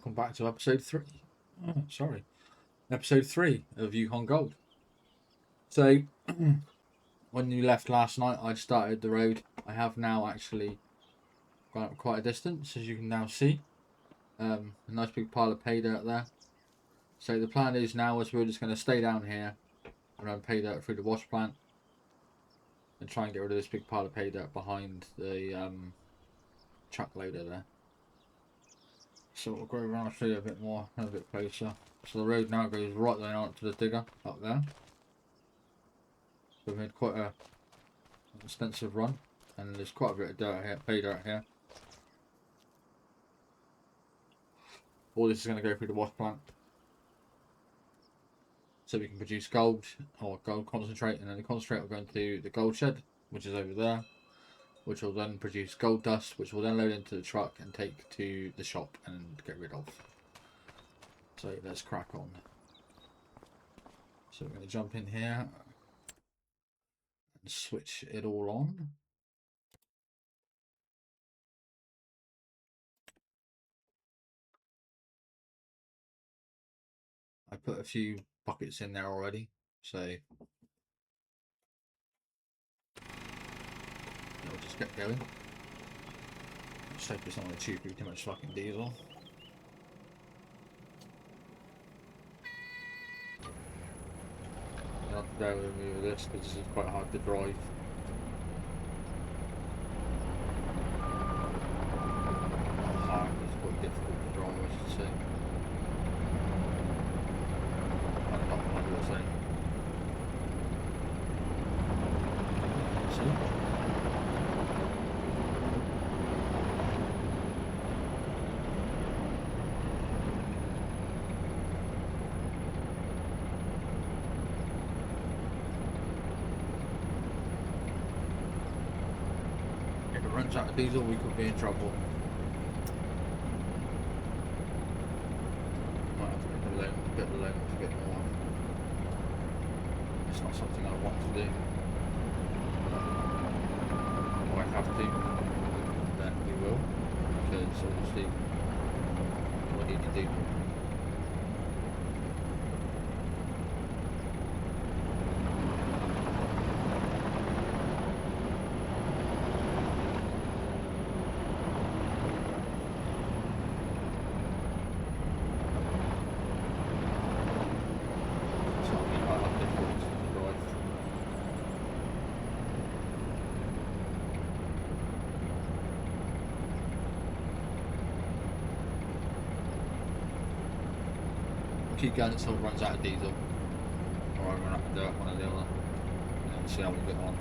welcome back to episode 3. Episode 3 of Yukon Gold. So, when you left last night, I started the road. I have now actually gone up quite a distance, as you can now see. A nice big pile of pay dirt there. So the plan is now is we're just going to stay down here and run pay dirt through the wash plant and try and get rid of this big pile of pay dirt behind the truck loader there. So we'll go around and show you a bit more, a bit closer. So the road now goes right down out to the digger up there. So we've made quite an extensive run, and there's quite a bit of dirt here, pay dirt here. All this is going to go through the wash plant, so we can produce gold or gold concentrate, and then the concentrate will go into the gold shed, which is over there, which will then produce gold dust, which will then load into the truck and take to the shop and get rid of. So let's crack on. So we're going to jump in here and switch it all on. I put a few buckets in there already, so we'll just get going. Let's hope it's not going to chew through too much fucking diesel. You'll have to bear with me with this because this is quite hard to drive. It's quite difficult to drive, I should say. If it runs out of diesel, we could be in trouble. Might have to get the loan a bit more. It's not something I want to do. If I have to, then we will, because obviously what we need to do. Keep going until it runs out of diesel, or I run out of dirt, one or the other, and then see how we get on.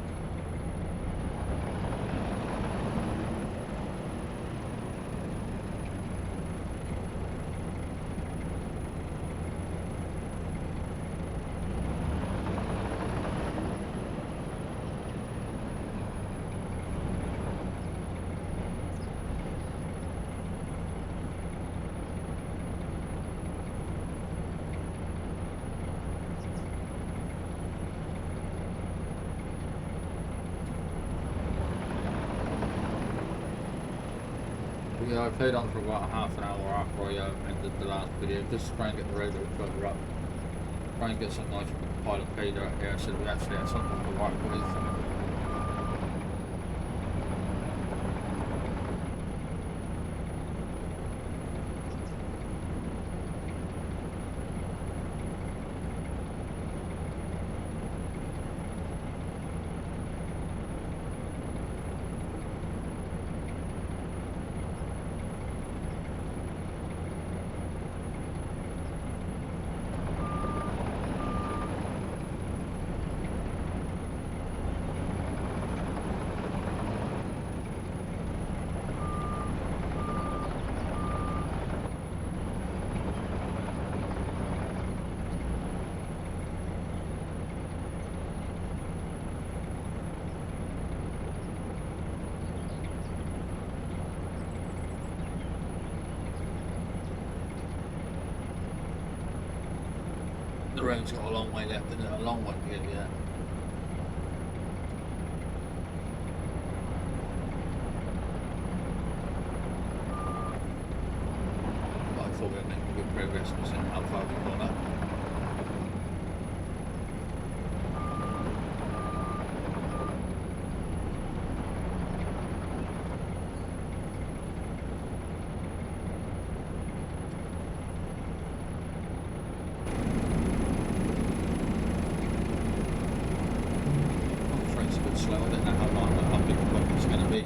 Yeah, I played on for about half an hour after I ended the last video, just to try and get the road a bit further up. Try and get some nice pile of pay dirt here so that we actually have something to work with. The road's got a long way left and a long way to go yet. slow. I don't know how big the bucket's going to be.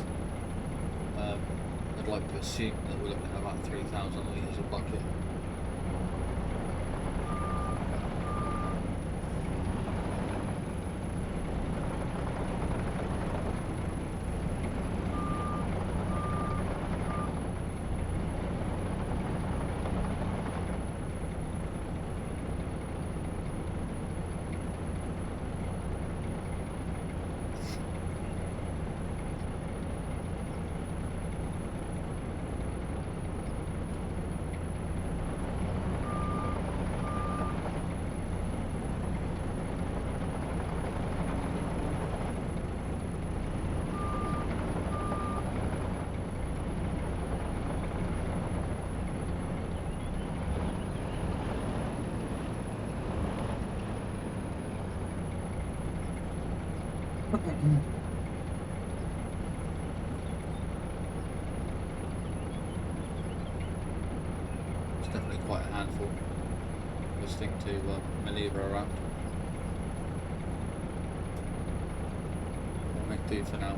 I'd like to assume that we're looking at about 3,000 litres a bucket. It's definitely quite a handful, this thing to manoeuvre around. We'll make do for now.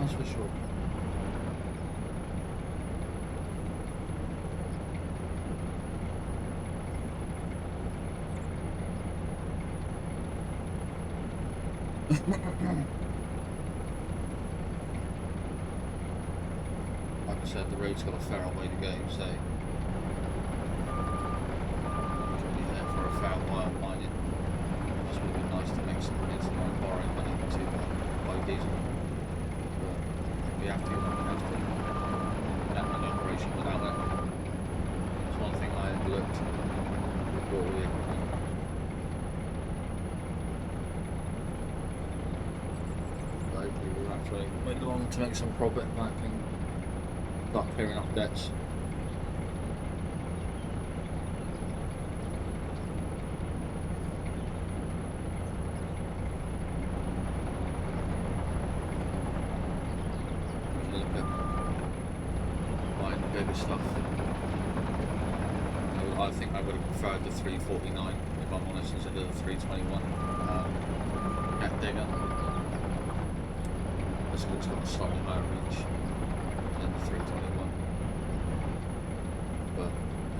That's for sure. I said, the road's got a fair old way to go, so we could be there for a fair while mining. It just would be nice to make some money to borrow money to buy diesel. But if we have to, then we have to. We don't run the operation without it. It's one thing I overlooked with all the equipment. But hopefully we'll actually move along to make some profit back and start clearing off debts. We can look at buying the bigger stuff. I think I would have preferred the 349 if I'm honest instead of the 321 cat digger. This one's got a slightly higher reach than the 321, but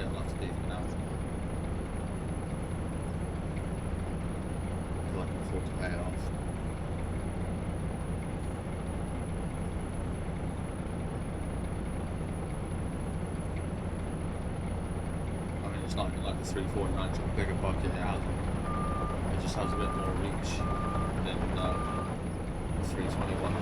it'll have to be for now. I can afford to pay it off. I mean, it's not even like the 349's got a bigger bucket, it just has a bit more reach than the 321.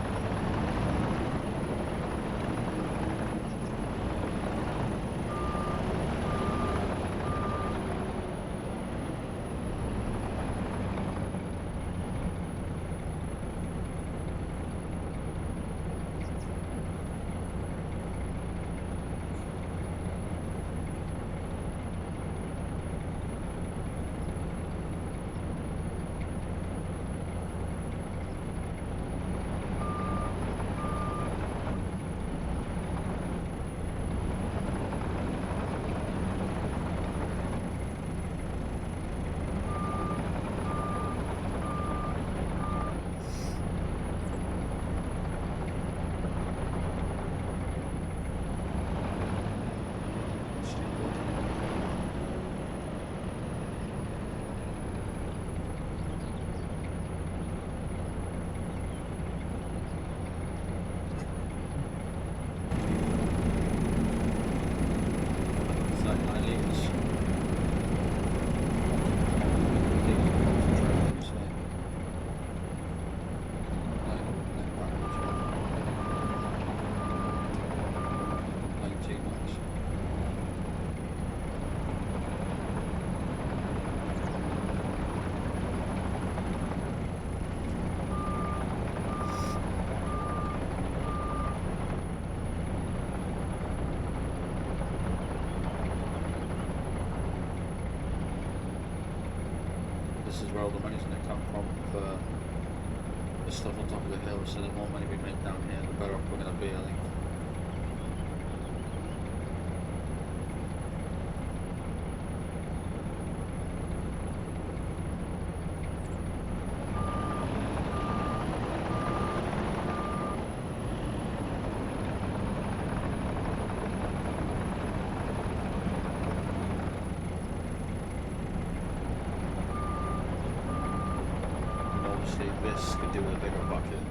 This is where all the money's going to come from for the stuff on top of the hill, so the more money we make down here, the better off we're going to be, I think. This could do with a bigger bucket.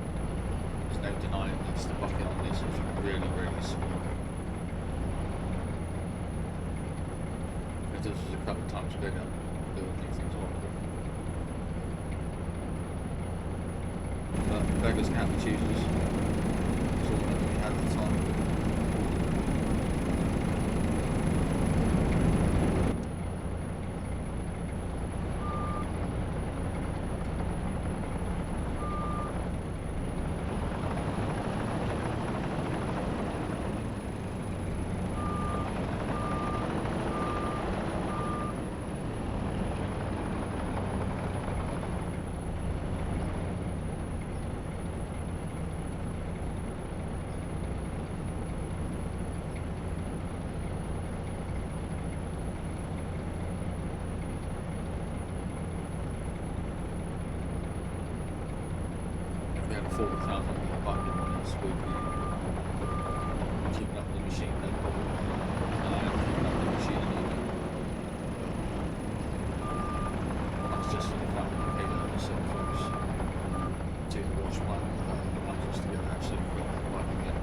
There's no denying this. The bucket on this is really, really small. If this was a couple of times bigger, it would make things a lot quicker. But beggars can't be choosers. That's all that we had at the time. We had a 40,000 litre bucket on this, we'd be keeping up the machine, no problem. And I am keeping up the machine anyway. That's just for the fact that the payload is so close to the wash plant that allows us to get absolutely quick working in.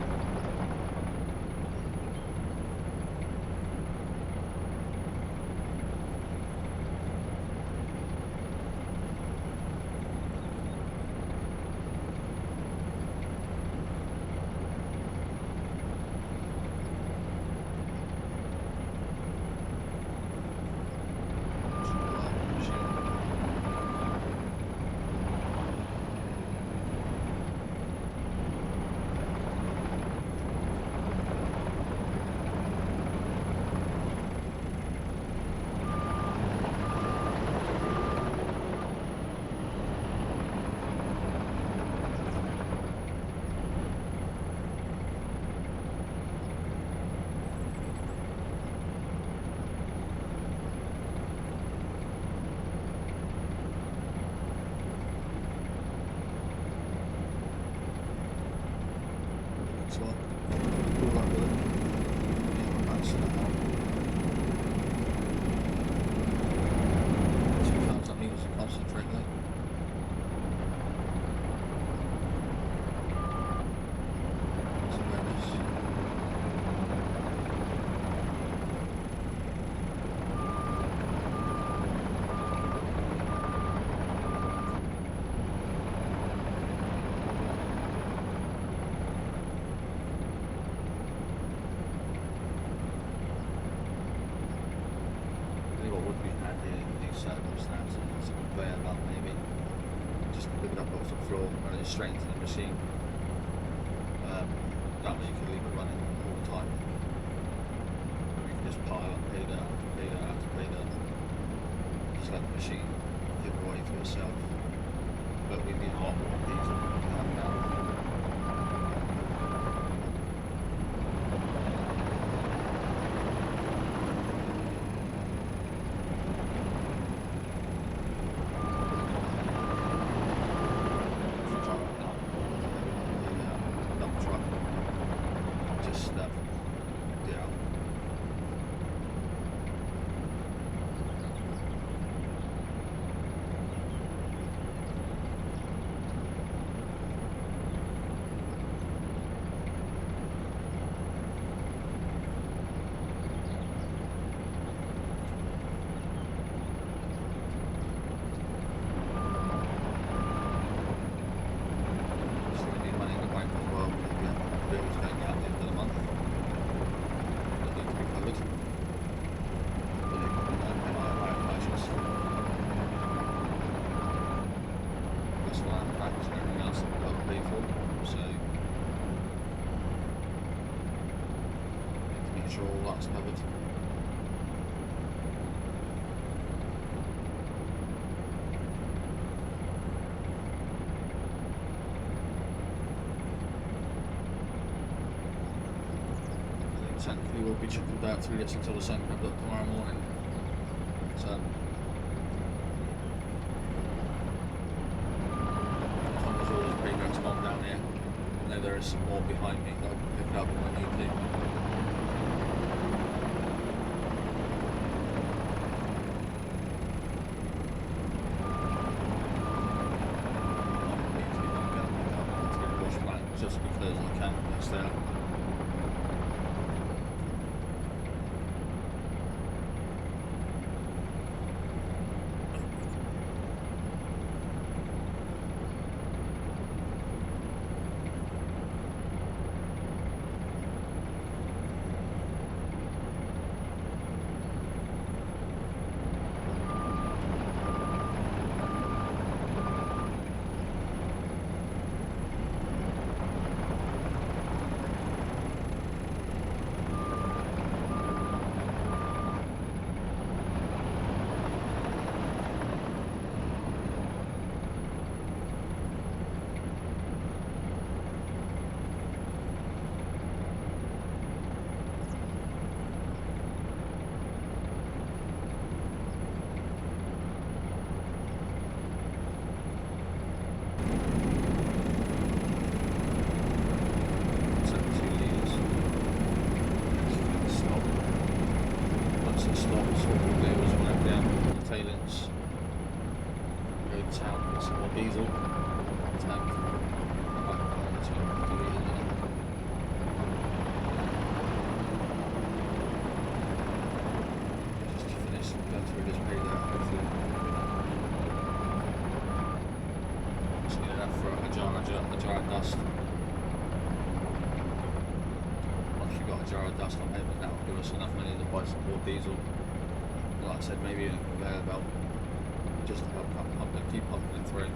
So I'll pull that with it. Yeah, we're maxing that out. 2,000 metres of concentrate there. What would be handy in these circumstances is a conveyor belt, maybe just pick it up off the floor, run it straight into the machine. That way you can leave it running all the time. You can just pile up, pay that, pay that, pay that. Just let the machine give away to itself. But we need a lot more diesel than we have now. Sure all that's covered. Technically we'll be chucking out through this until the sun comes up tomorrow morning. So as long as all this progress on down here, I know there is some more behind me that I can pick up when I need to. Just because I can mix that. Diesel tank. Just to finish going through this period out, hopefully. Just need enough for a jar of dust. Once you've got a jar of dust, I'm hoping that will give us enough money to buy some more diesel. Like I said, maybe a conveyor belt just to help keep pumping it through.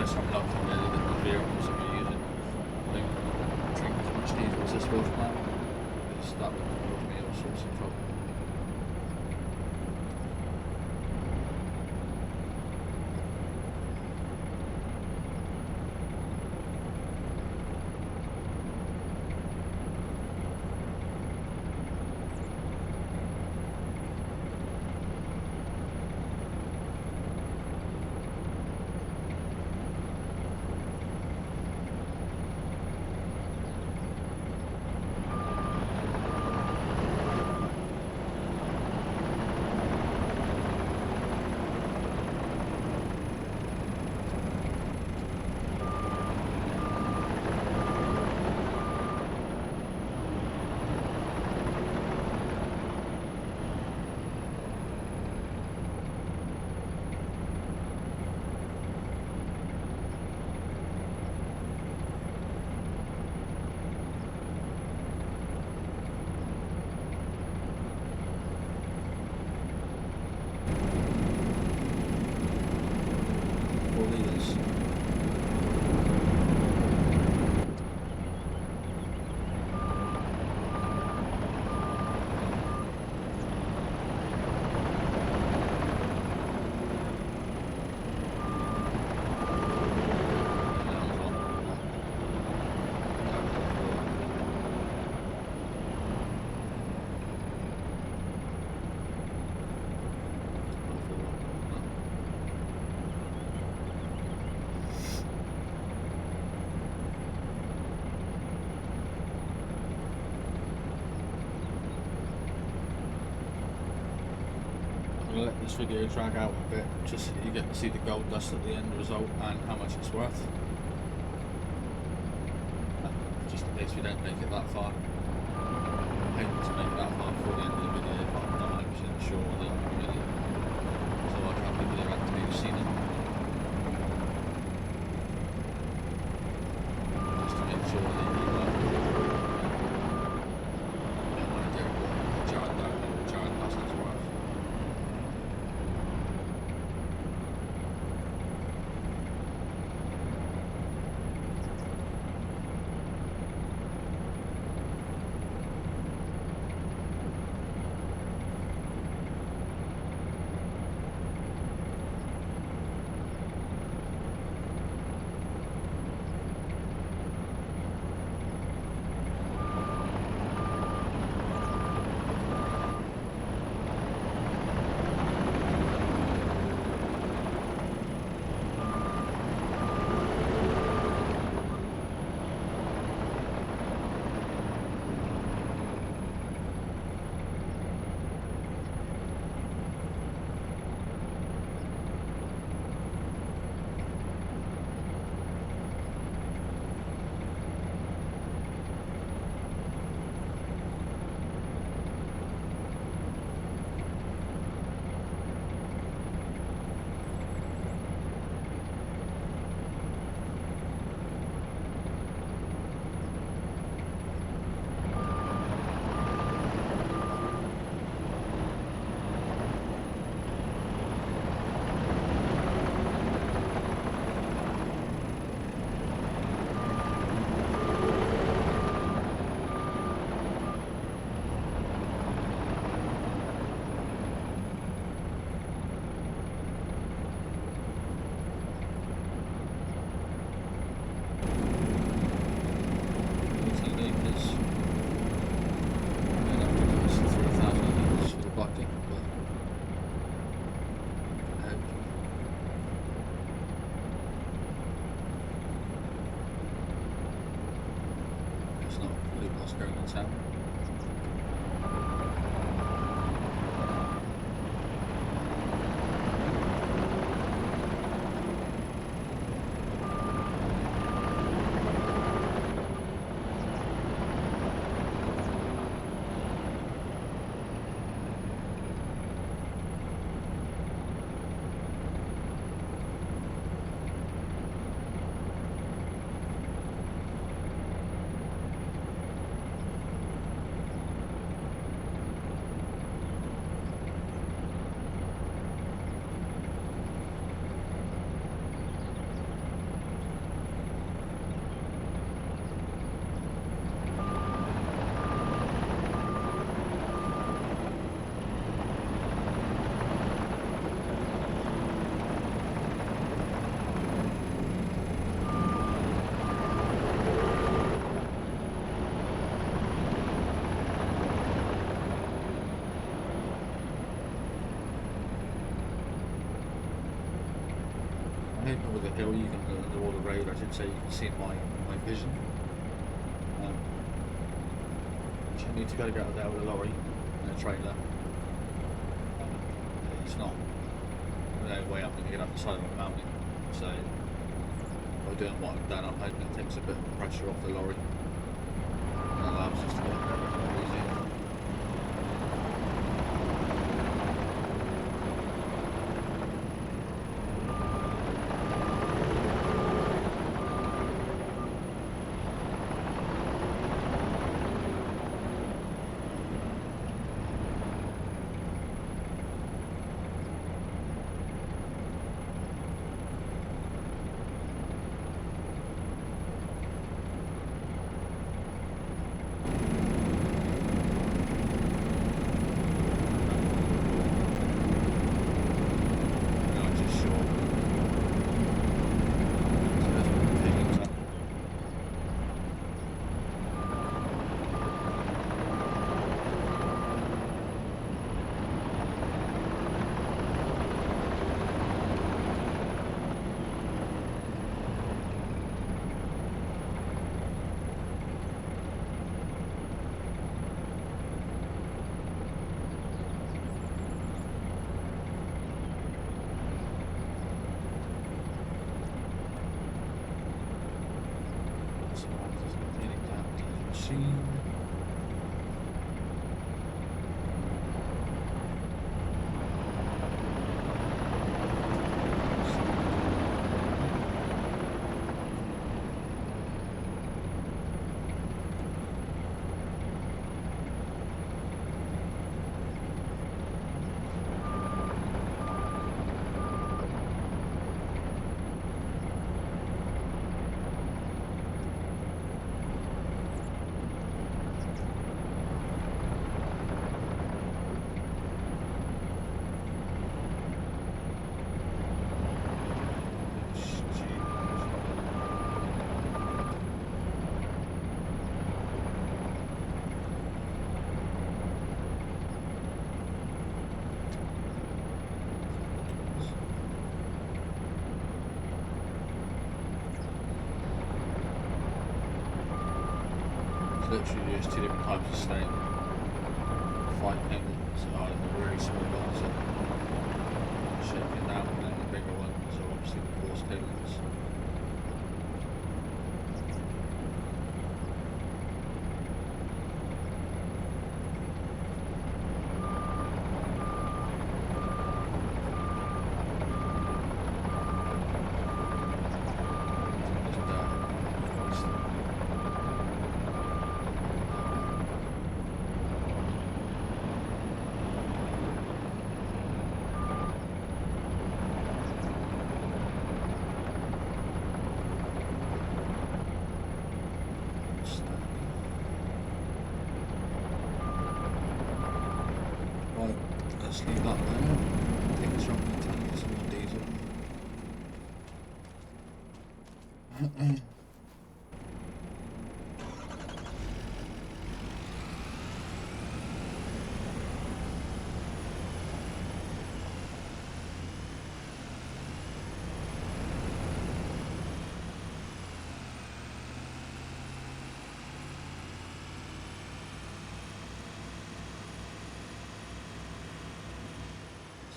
this, I'm lucky really that the vehicles that we're using don't drink as much diesel as this was now, because that would cause me all sorts of trouble. I'm going to let this video drag out a bit, just so you get to see the gold dust at the end result and how much it's worth. Just in case we don't make it that far. I'm hoping to make it that far before the end of the video, but I'm not 100% sure that I really. So I can't people that have to be seen it. Just to make sure that you get an idea of what the Jared dust is worth. I'm hoping with the hill you can, or the road I should say, you can see my vision. So I need to be able to get out there with a lorry and a trailer. It's not no way I'm going to get up the side of a mountain, so by doing what I've done I'm hoping it takes a bit of pressure off the lorry and allows us to get up there a bit easier. Literally just two different types of steak. Fine payments are the really small ones that shaking down, and then the bigger ones are obviously the coarse payments. Let's leave that there. Take us around the tank, get some more diesel.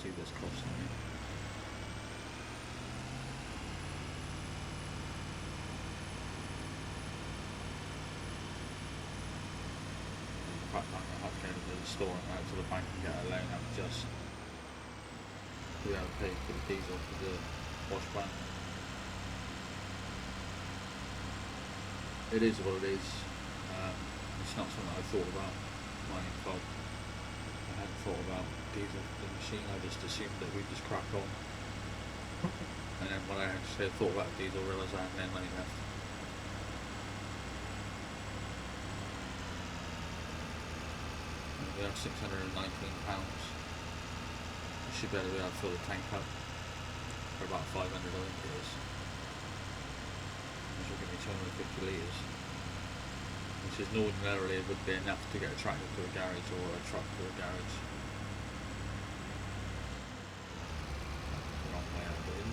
See this crossing here. In fact, I have to go to the store and out to the bank and get a loan and just to be able to pay for the diesel for the wash plant. It is what it is. It's not something I thought about. My own fault. I hadn't thought about diesel for the machine. I just assumed that we'd just crack on. And then when I actually thought about diesel, I realised I hadn't any money left. And we have £619. We should be able to fill the tank up for about 500, I think it is. Which will give me 250 litres. Which is ordinarily would be enough to get a tractor to a garage or a truck to a garage. Wrong way out in.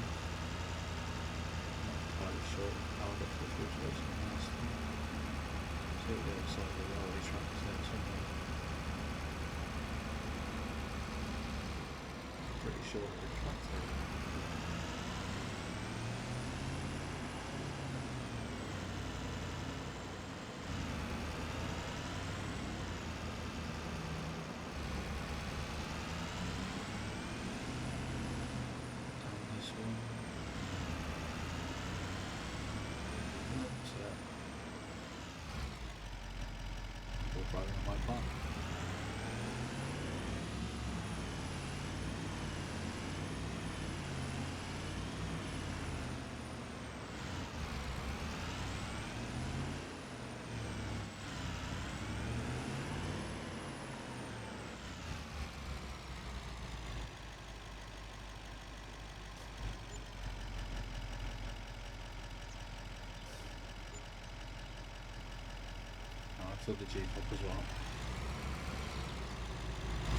sure that it's like that. Down this one. That's it. All driving on my part. I filled the Jeep up as well.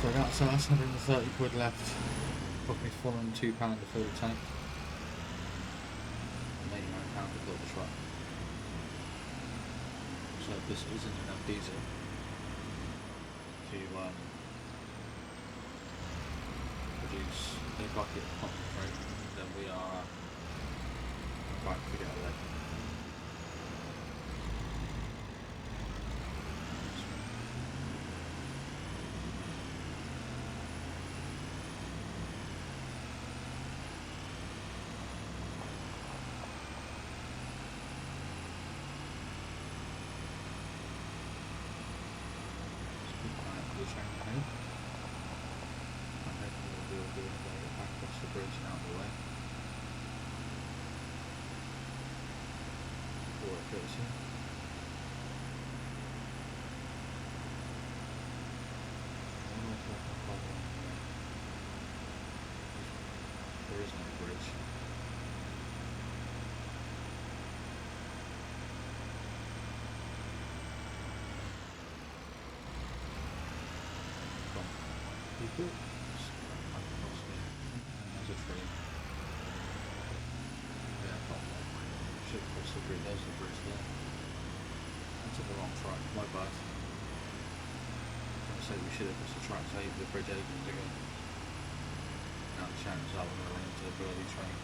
So that's us, 130 quid left. Took me £402 to fill the tank. And £89 to fill the truck. So if this isn't enough diesel to produce a bucket of concentrate, then we are about to get a leg. Bridge out of the way. Before it goes in. There is no bridge. People. There's a tree. Yeah, should cross the bridge. There's the bridge there. I took the wrong track. My bad. I say we should have crossed the track to the bridge ages ago. Now the chance that we're going to run into the bloody train.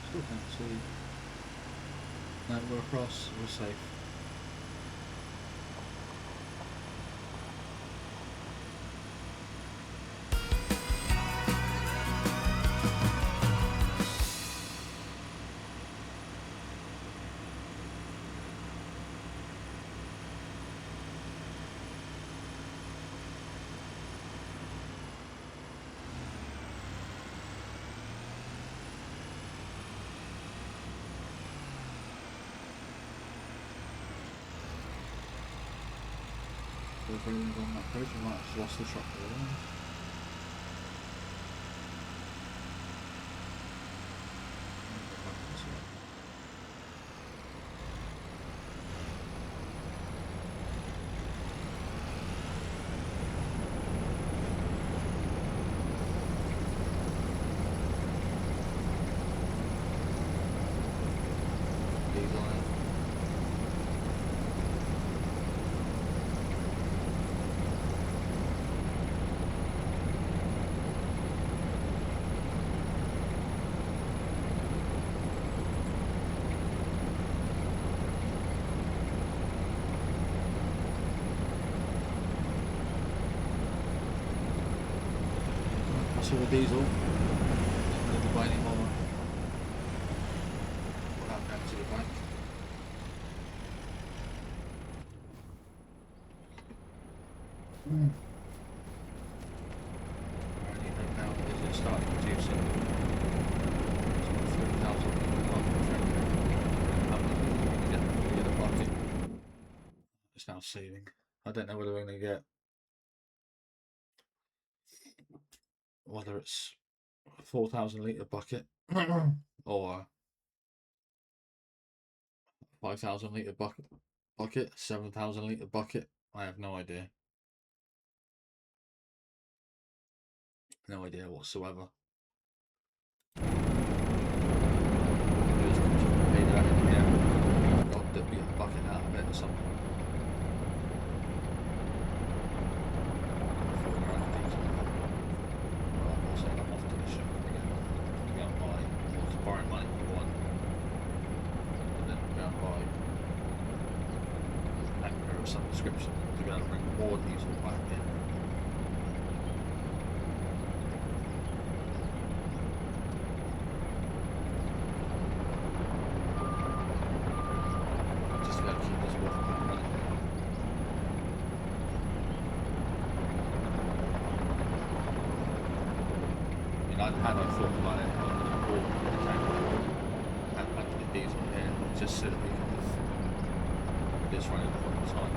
Still can't see. No, we're across, we're safe. If everyone's on that bridge, we might have lost the truck for the ones. So the diesel, not going to buy any more without going to the bank. Already know now because it started producing. It's got 3,000 to get a bucket. It's now sealing. I don't know whether we're going to get whether it's a 4,000 litre bucket or a 5,000 litre bucket, 7,000 litre bucket. I have no idea. No idea whatsoever. Just pay that in here. Got to get a bucket out of it or something. Subscription to be able to bring more diesel back in. Just to be able to keep this water plant running. I mean, had I thought about it, I would have bought the tank and had the diesel here just so that we could have this running all the time.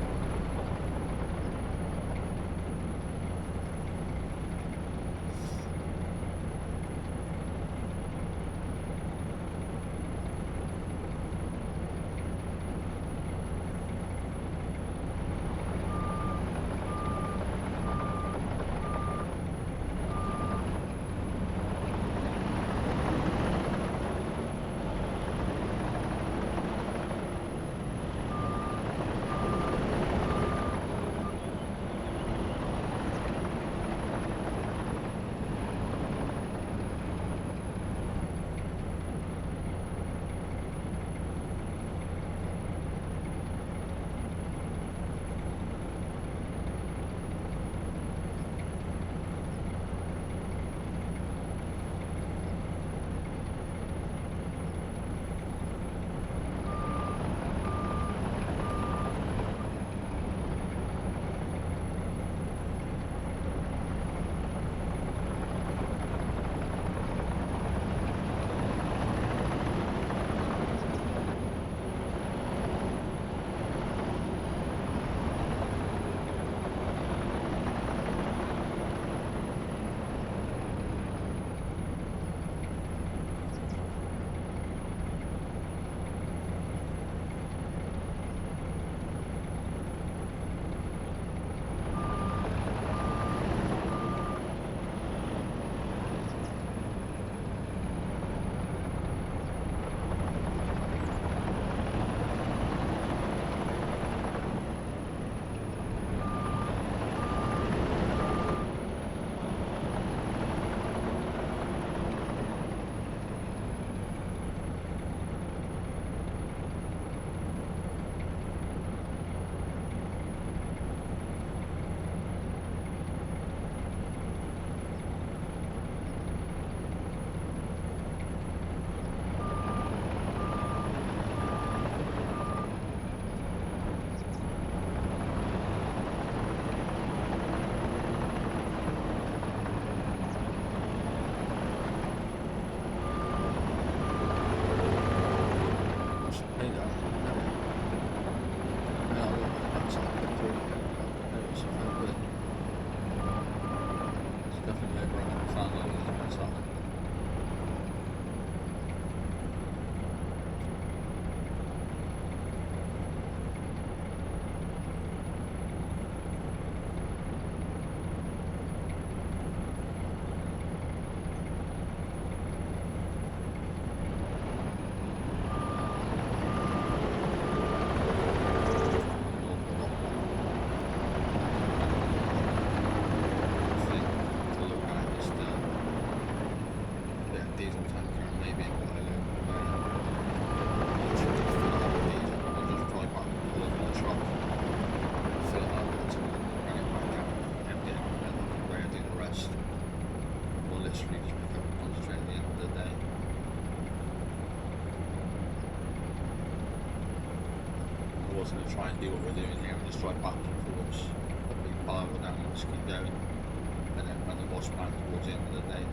wasn't going to try and do what we're doing here and just drive backwards and forwards, a big pile down and just keep going, and then run the wash plant towards the end of the day.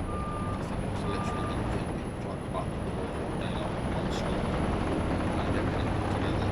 I think it's literally anything we can drive back and forwards all day long, non-stop, and get everything together.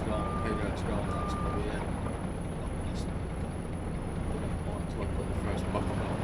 Payload's gone. Payload's gone. That's probably it. That's until I put the first bucket on.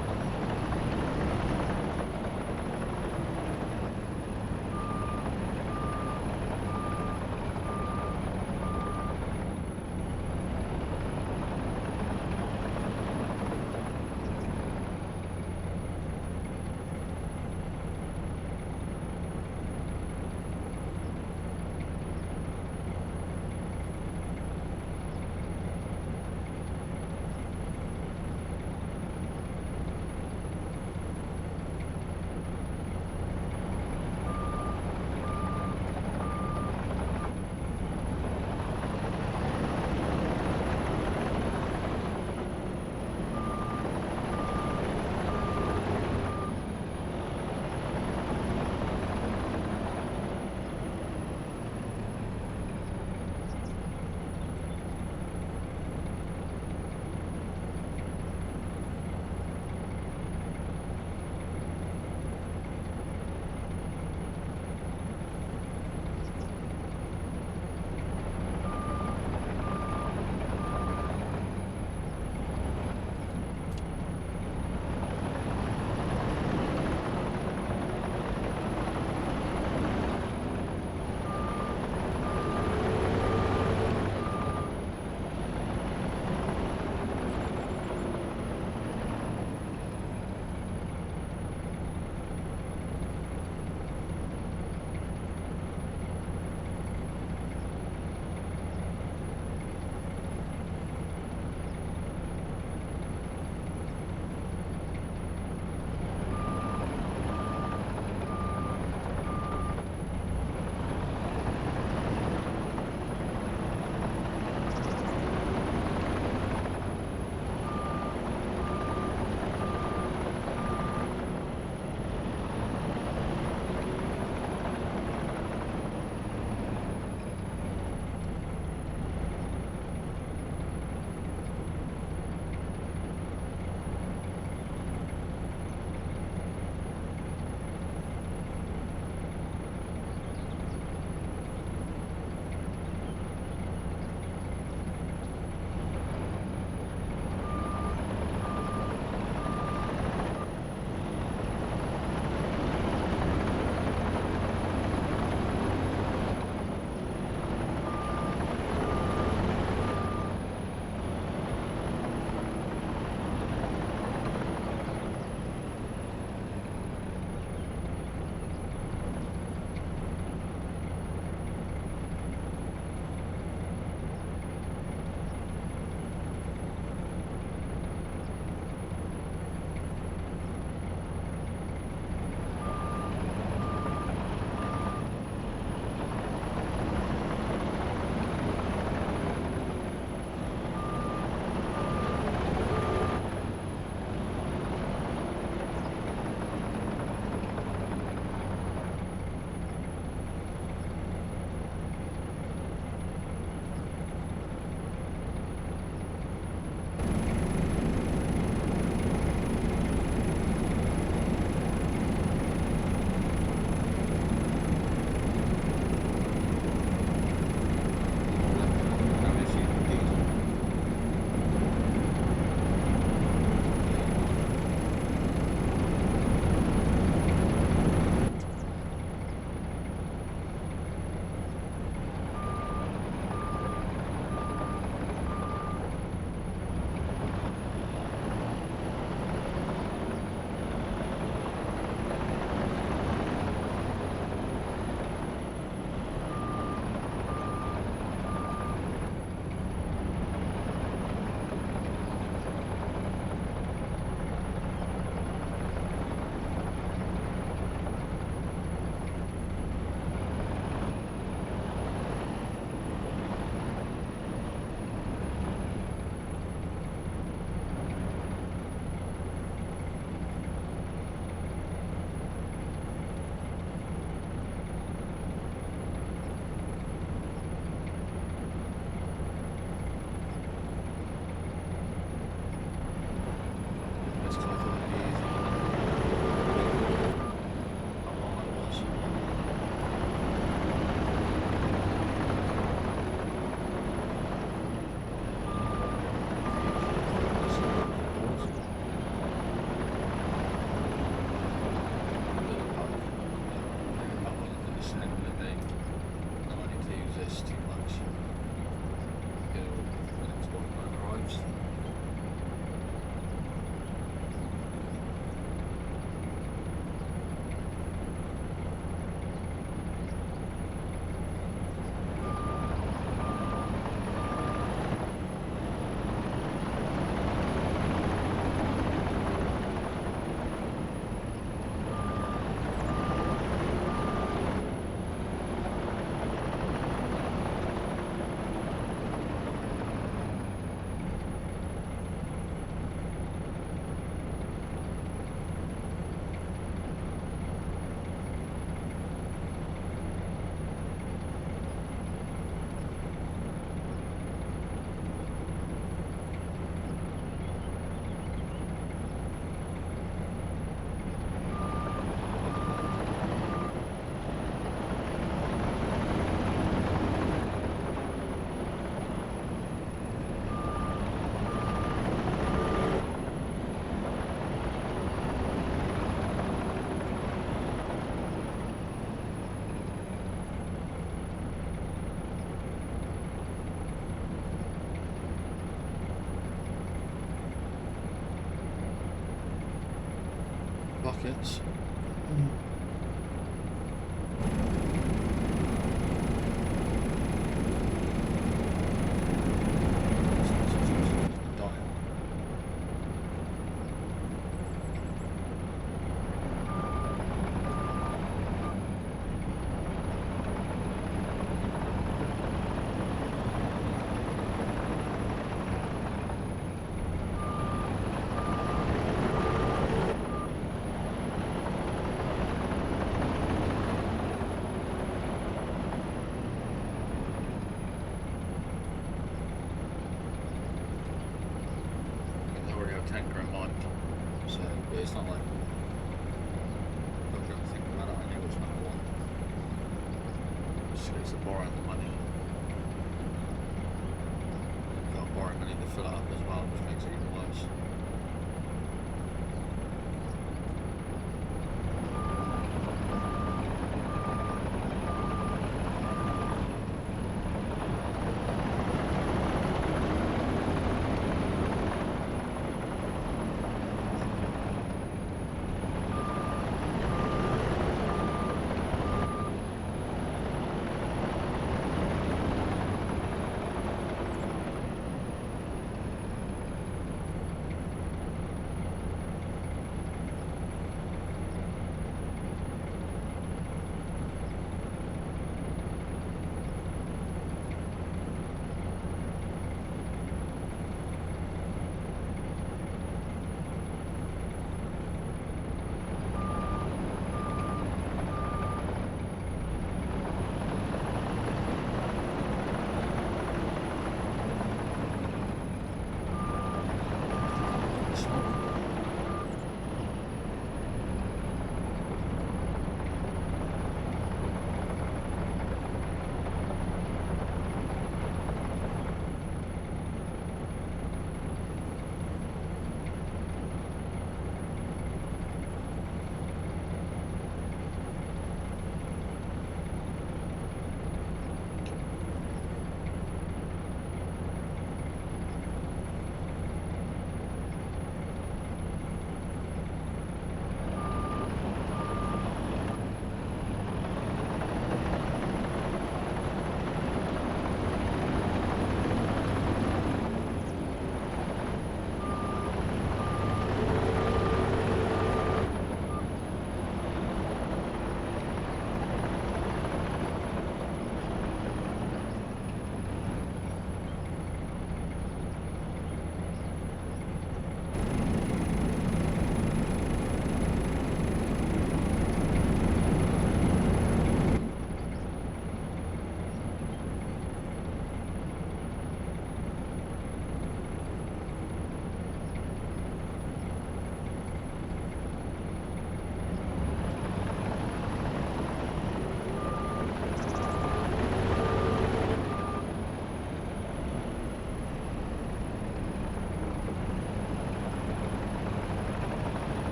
buckets. Tanker in mind, so but it's not like I'm going to think about it. I know which one I want. Just goes to borrowing the money. Got to borrow money to fill it up as well, which makes it even worse.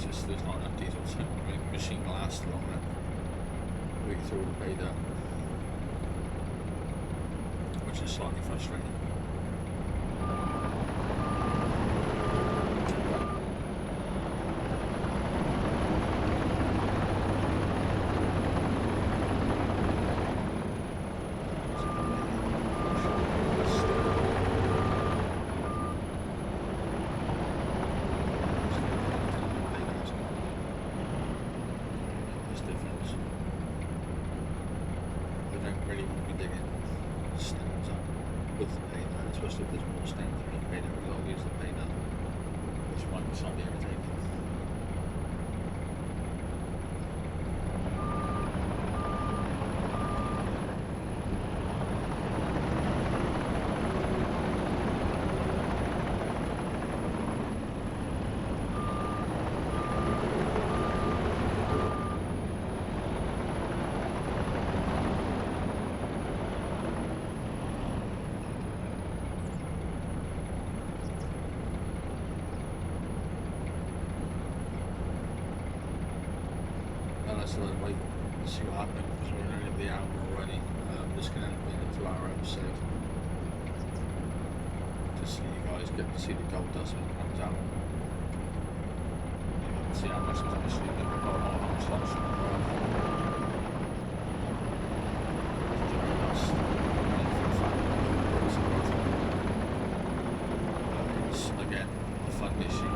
just there's not enough diesel to make the machine last long enough. We get through all the pay dirt, which is slightly frustrating. So wait and see what happens, because we're only at the hour already. This can end up being a 2-hour episode. Just so you guys get to see the gold dust when it comes out. You can see how much is actually going to go on how much that's going to go. It's again a fun issue.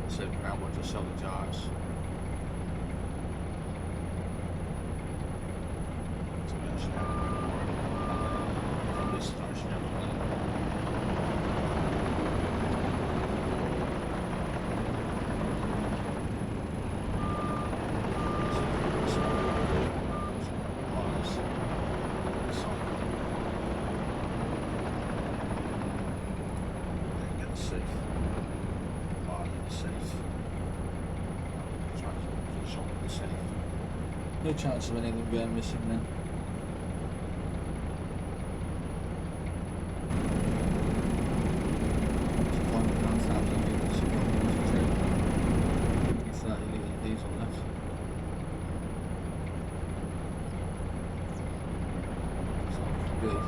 So now we'll just sell the jars. So we actually have a bit more from this actually have a minute. No chance of anything going missing then. Diesel left. Sounds good.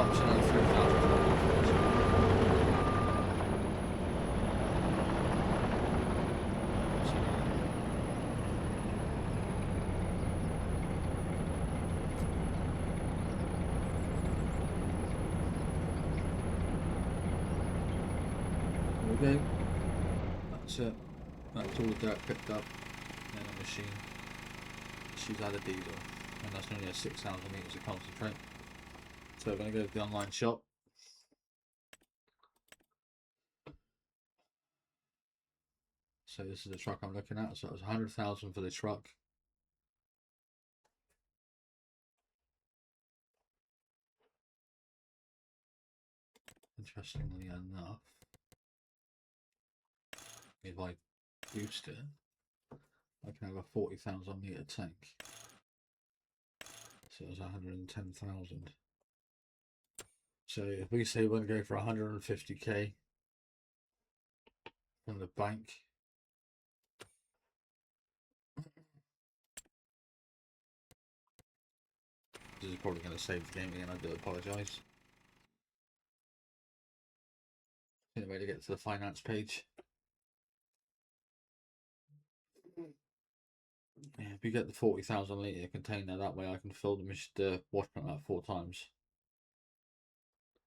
much? Another 3,000. There we go. That's it. That's all the dirt picked up. Then the machine. She's had a diesel. And that's only a 6,000 litres of concentrate. So we're going to go to the online shop. So this is the truck I'm looking at. So it was 100,000 for the truck. Interestingly enough, if I boost it, I can have a 40,000 litre tank. So it was 110,000. So if we say we're going to go for 150k from the bank, this is probably going to save the game again. I do apologise. Anyway, to get to the finance page. Yeah, if you get the 40,000 litre container, that way I can fill the wash plant up 4 times.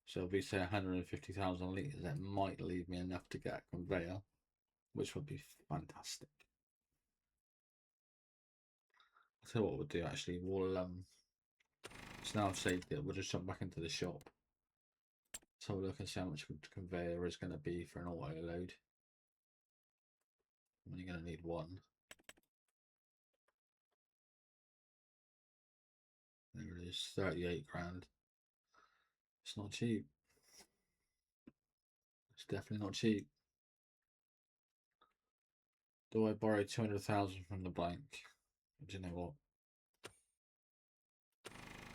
So if we say 150,000 litres, that might leave me enough to get a conveyor, which would be fantastic. I'll tell you what we'll do actually, we'll so now I've saved it, we'll just jump back into the shop. So we'll look and see how much the conveyor is going to be for an auto load. And you're going to need one. There it is, 38 grand. It's not cheap. It's definitely not cheap. Do I borrow 200,000 from the bank? Do you know what?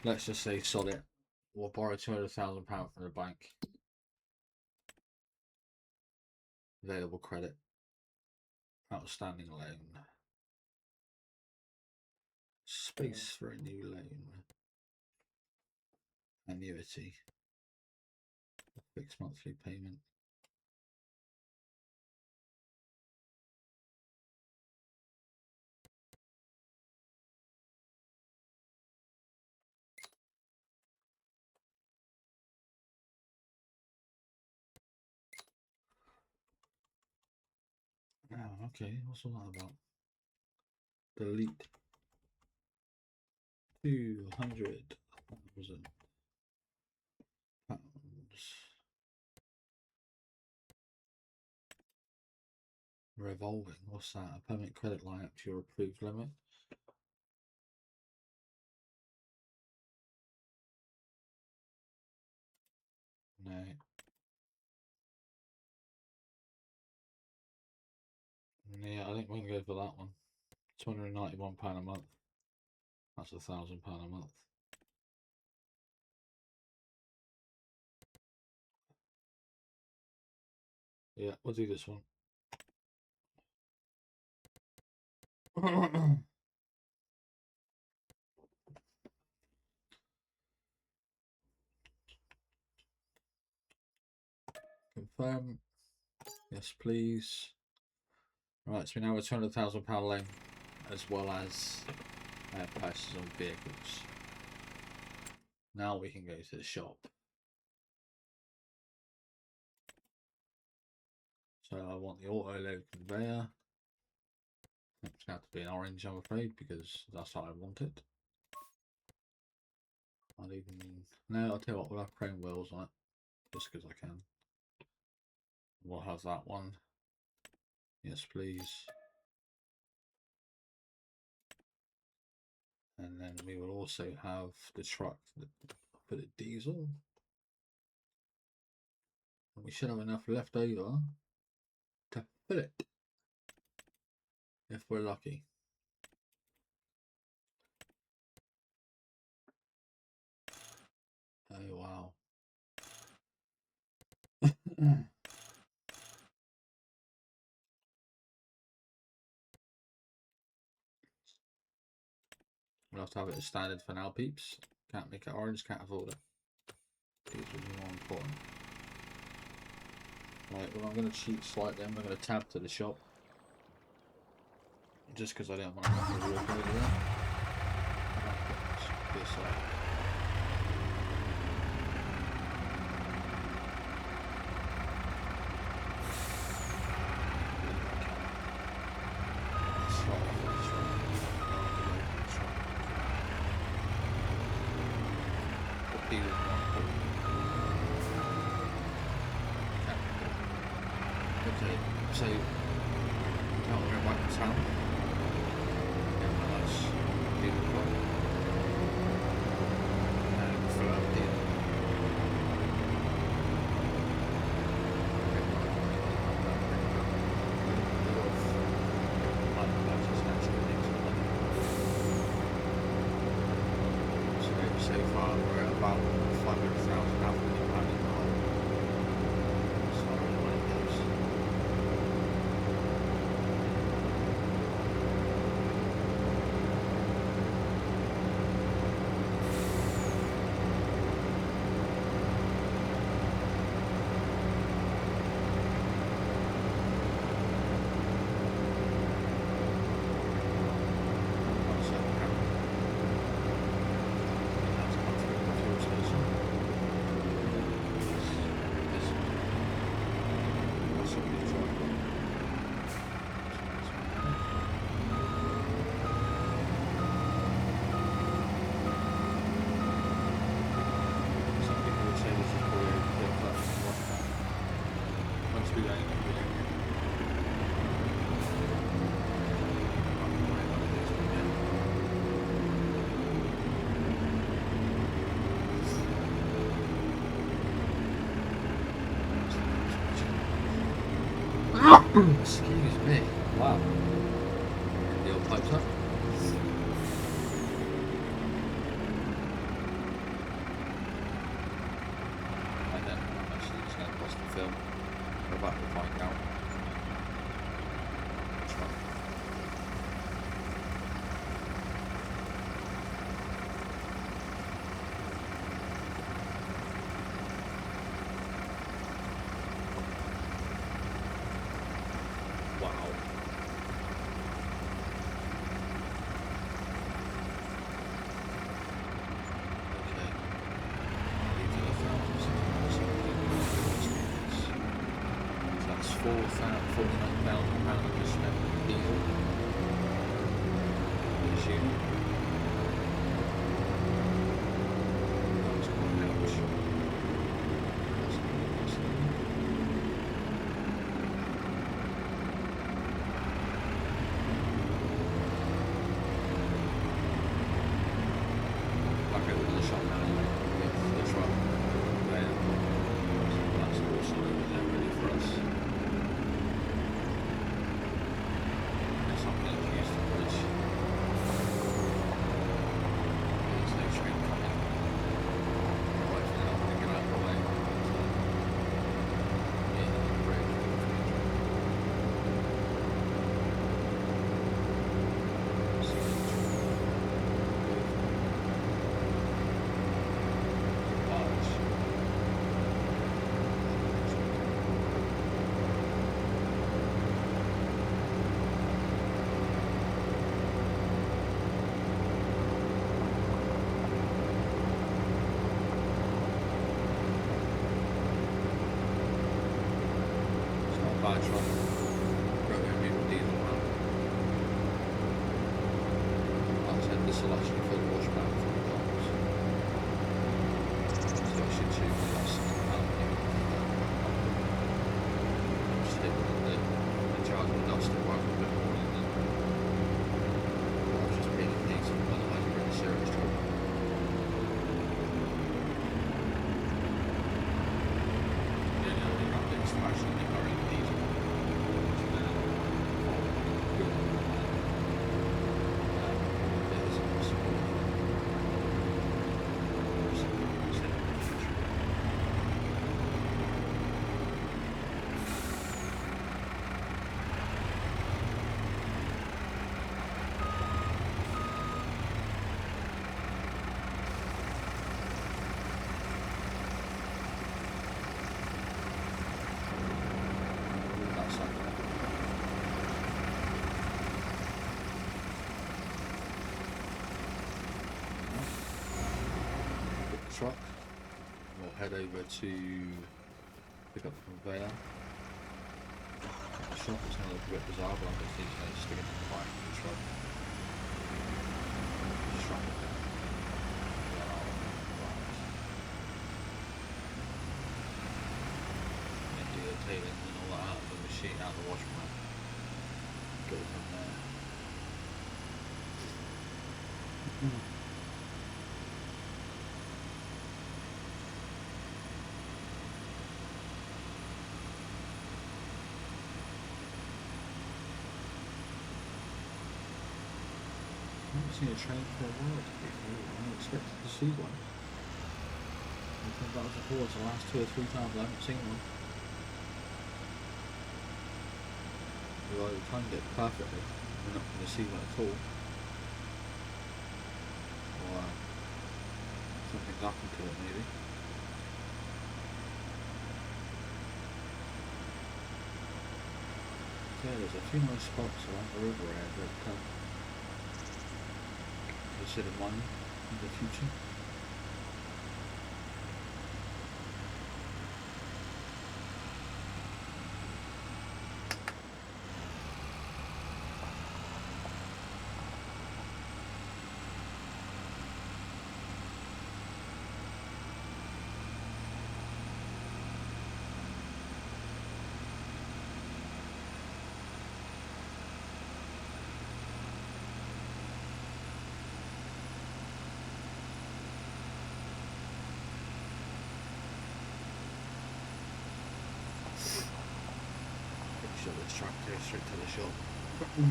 Let's just say sod it. We'll borrow £200,000 from the bank. Available credit. Outstanding loan. Space for a new loan. Annuity. Fixed monthly payment. Oh, okay. What's all that about? Delete 200,000 pounds. Revolving. What's that? A permanent credit line up to your approved limit. No. Yeah, I think we're gonna go for that one. £291 a month. That's £1,000 a month. Yeah, we'll do this one. Confirm. Yes, please. Right, so we now have a £200,000 loan, as well as prices on vehicles. Now we can go to the shop. So I want the auto load conveyor. It's going to have to be an orange, I'm afraid, because that's how I want it. I'll even... No, I'll tell you what, we'll have chrome wheels on it, just because I can. We'll have that one. Yes, please. And then we will also have the truck for the diesel. And we should have enough left over to fill it, if we're lucky. Oh, wow. We'll have to have it as standard for now, peeps. Can't make it orange, can't afford it. these will be more important. Right, well I'm going to cheat slightly, I'm going to tab to the shop. Just because I don't want to have to walk over there. And I'll put this up. Okay, so now we're back in town. Yeah, nice deal one. And fill out the deal. So far we're at about 500,000 pounds in the whole. So I really like those. Excuse me. Wow. The old pipes up. And then I'm actually just going to pause the film. We're about to find out. Which one? Wow. Okay. So that's £49,000 just spent on diesel. This unit. That was quite an ouch. Back over to the shop now with the truck there. So that's also over there ready for us. It's not being used for bridge. There's no train coming. My wife and I are going to get out of the way. So, yeah, the bridge. Bad truck. Got no people diesel around. Like I said, this will actually fill the wash back from the dogs. So I should shoot the last stick with the jars of dust to work a bit more than that. I was just being diesel, otherwise we're in a serious trouble. Yeah, no, the updates to actually make our own diesel. truck. We'll head over to pick up the conveyor. The shop is going to look a bit bizarre, but I'm just going to stick it in the back of the truck. Just strap it down. And do the tailings and all that out of the machine, out of the wash plant. Go from there. I haven't seen a train for a while, to be fair. I expected to see one. I think that was before, it's the last 2 or 3 times I haven't seen one. Although I timed it perfectly, we're not going to see one at all. Or something's happened to it, maybe. So yeah, there's a few nice spots around the river area that consider mining in the future. Pretty sure this truck goes straight to the shop. There's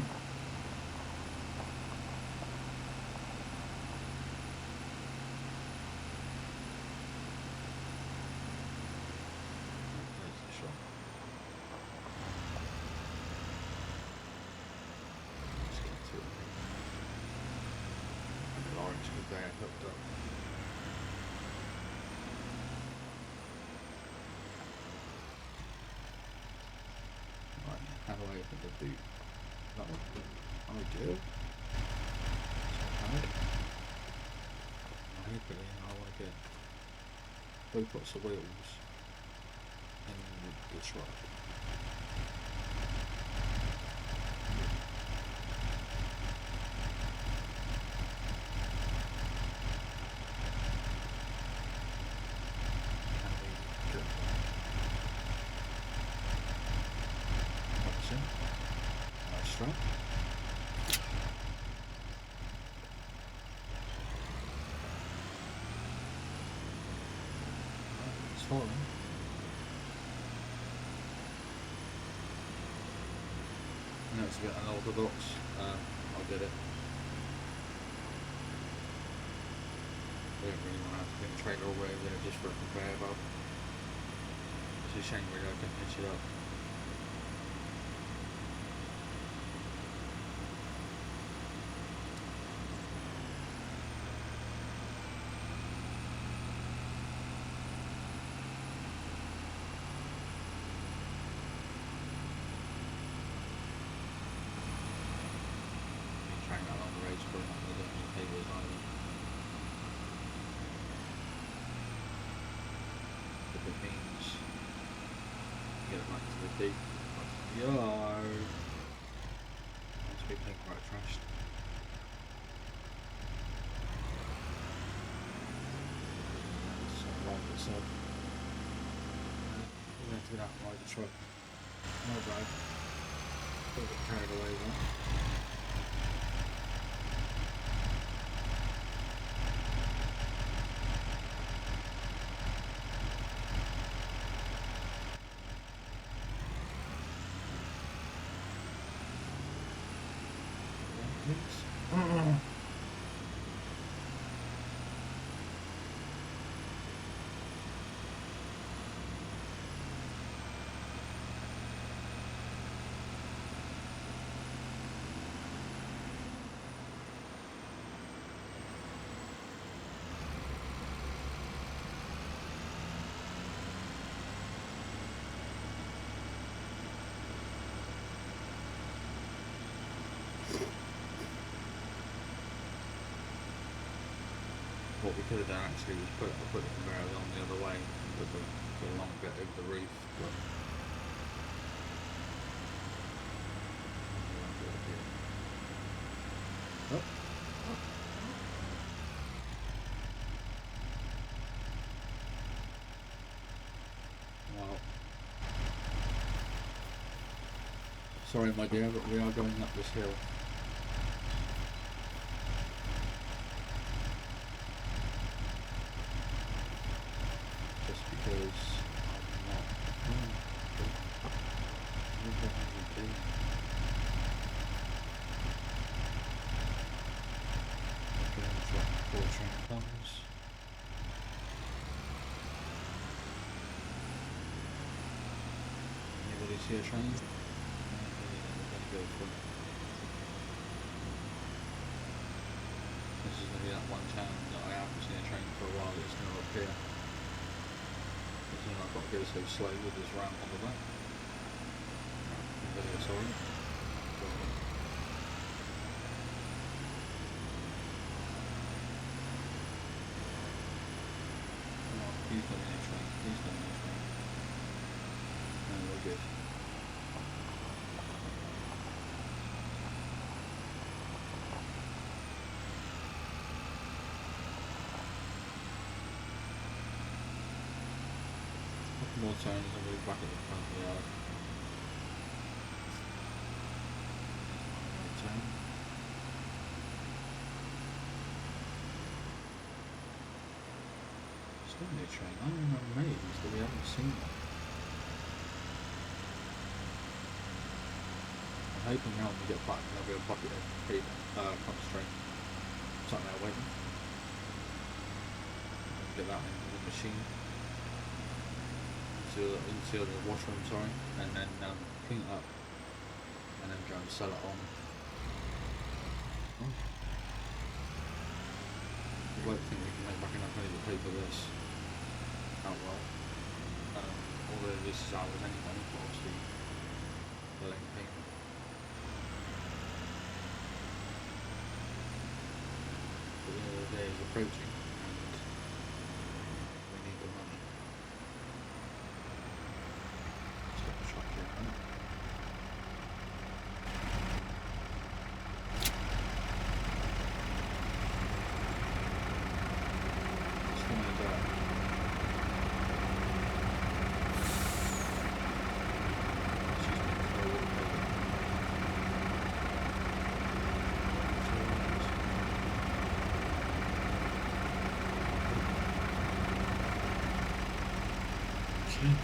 the shop. Let's get to it. And the orange conveyor hooked up. How do I open the boot? That one? Oh, I do. Hopefully I want to get both lots of wheels in the truck. Nice strap. It's falling. I know it's a bit unorthodox. I'll get it. I don't really want to have to bring the trailer all the way over there just for a conveyor belt. It's a shame really I couldn't hitch it up. Train that along the road's probably not going to do any cables either. If it means get it back to the deep. Yard. Must be pink right trashed. That's wrong itself. We're going to get out and ride the truck. No bad. A bit carried away there. what we could have done actually was put the conveyor along the other way and put the long bit over the roof, but oh. Well, sorry my dear, but we are going up this hill. Just because I'm not. What the hell are you doing? Okay, it's like 4 train comes. Anybody see a train? We're gonna go for it. This is gonna be that one town that I haven't seen a train for a while. It's gonna appear. I've got to go so slow with this ramp on the back. Video, sorry. Oh, please don't be a train. Please don't be a train. No, we're good. More turns and we'll be back at the front of the yard. Turn. Still no train. I'm amazed that we haven't seen one. I'm hoping now when we get back there'll be a bucket of paper, concentrate. Something there waiting. Get that into the machine. Seal the washroom, sorry, and then clean it up, and then go and sell it on. Oh. I don't think we can make back enough money to pay for this out well. Although this is ours anyway, but obviously the late payment. But the end of the day is approaching, and we need the money.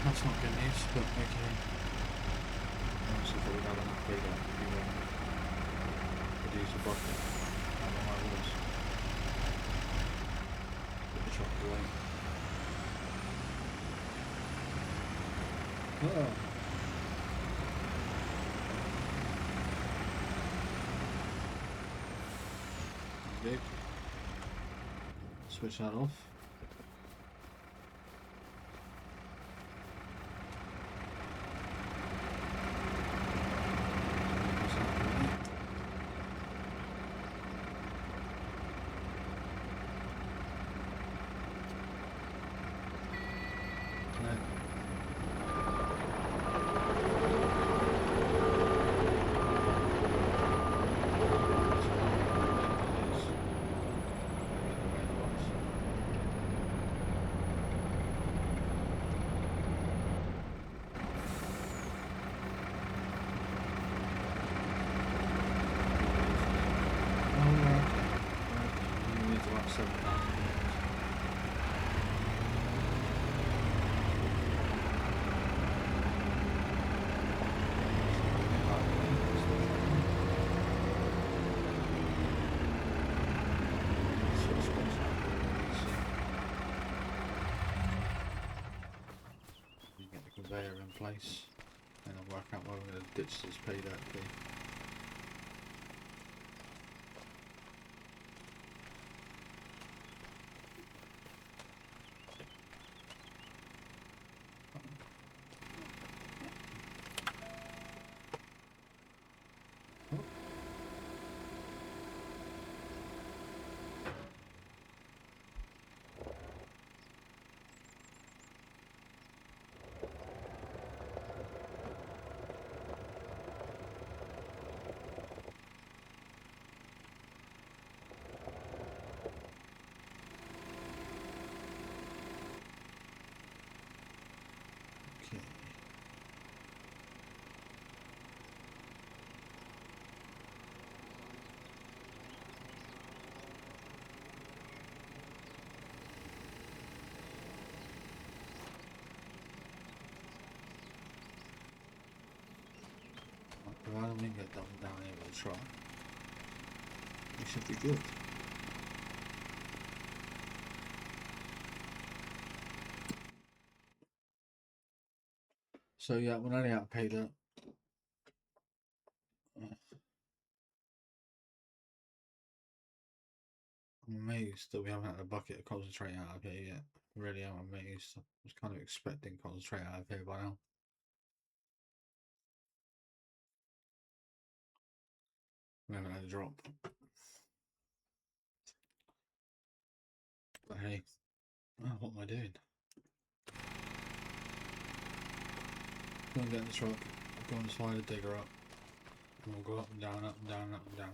That's not good news, but okay. Honestly, thought we'd have enough bigger to produce a bucket. How long I was. Put the truck away. Oh. Big. Switch that off. Conveyor in place, and I'll work out where we're going to ditch this payback fee. Provided we get down here with a truck, we should be good. So yeah, we're only out paid up. I'm amazed that we haven't had a bucket of concentrate out of here yet. Really am amazed. I was kind of expecting concentrate out of here by now. We haven't had a drop. But hey, oh, what am I doing? Go and get in the truck, go on the side of the digger up, and we'll go up and down, up and down, up and down.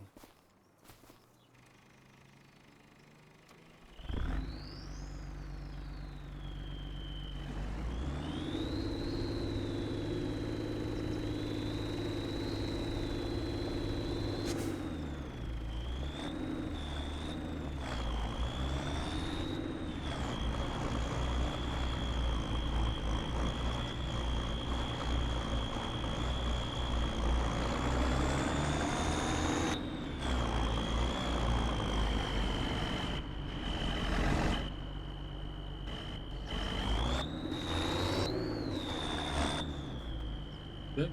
Good.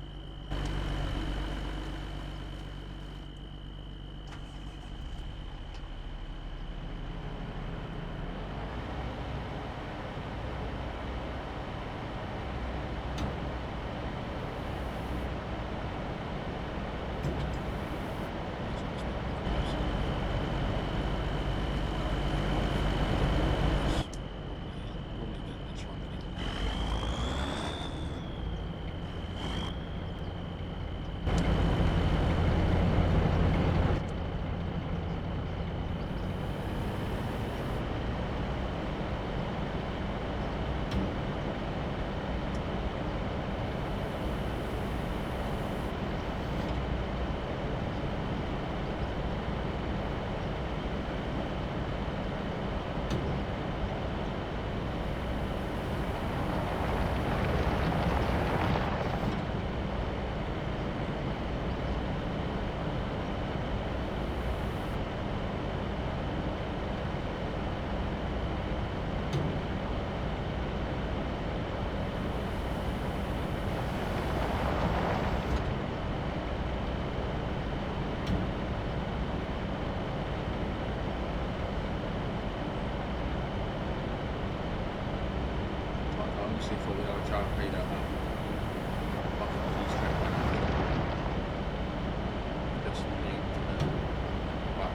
Honestly thought we were trying to pay that bucket of concentrate by now. Just new to the back.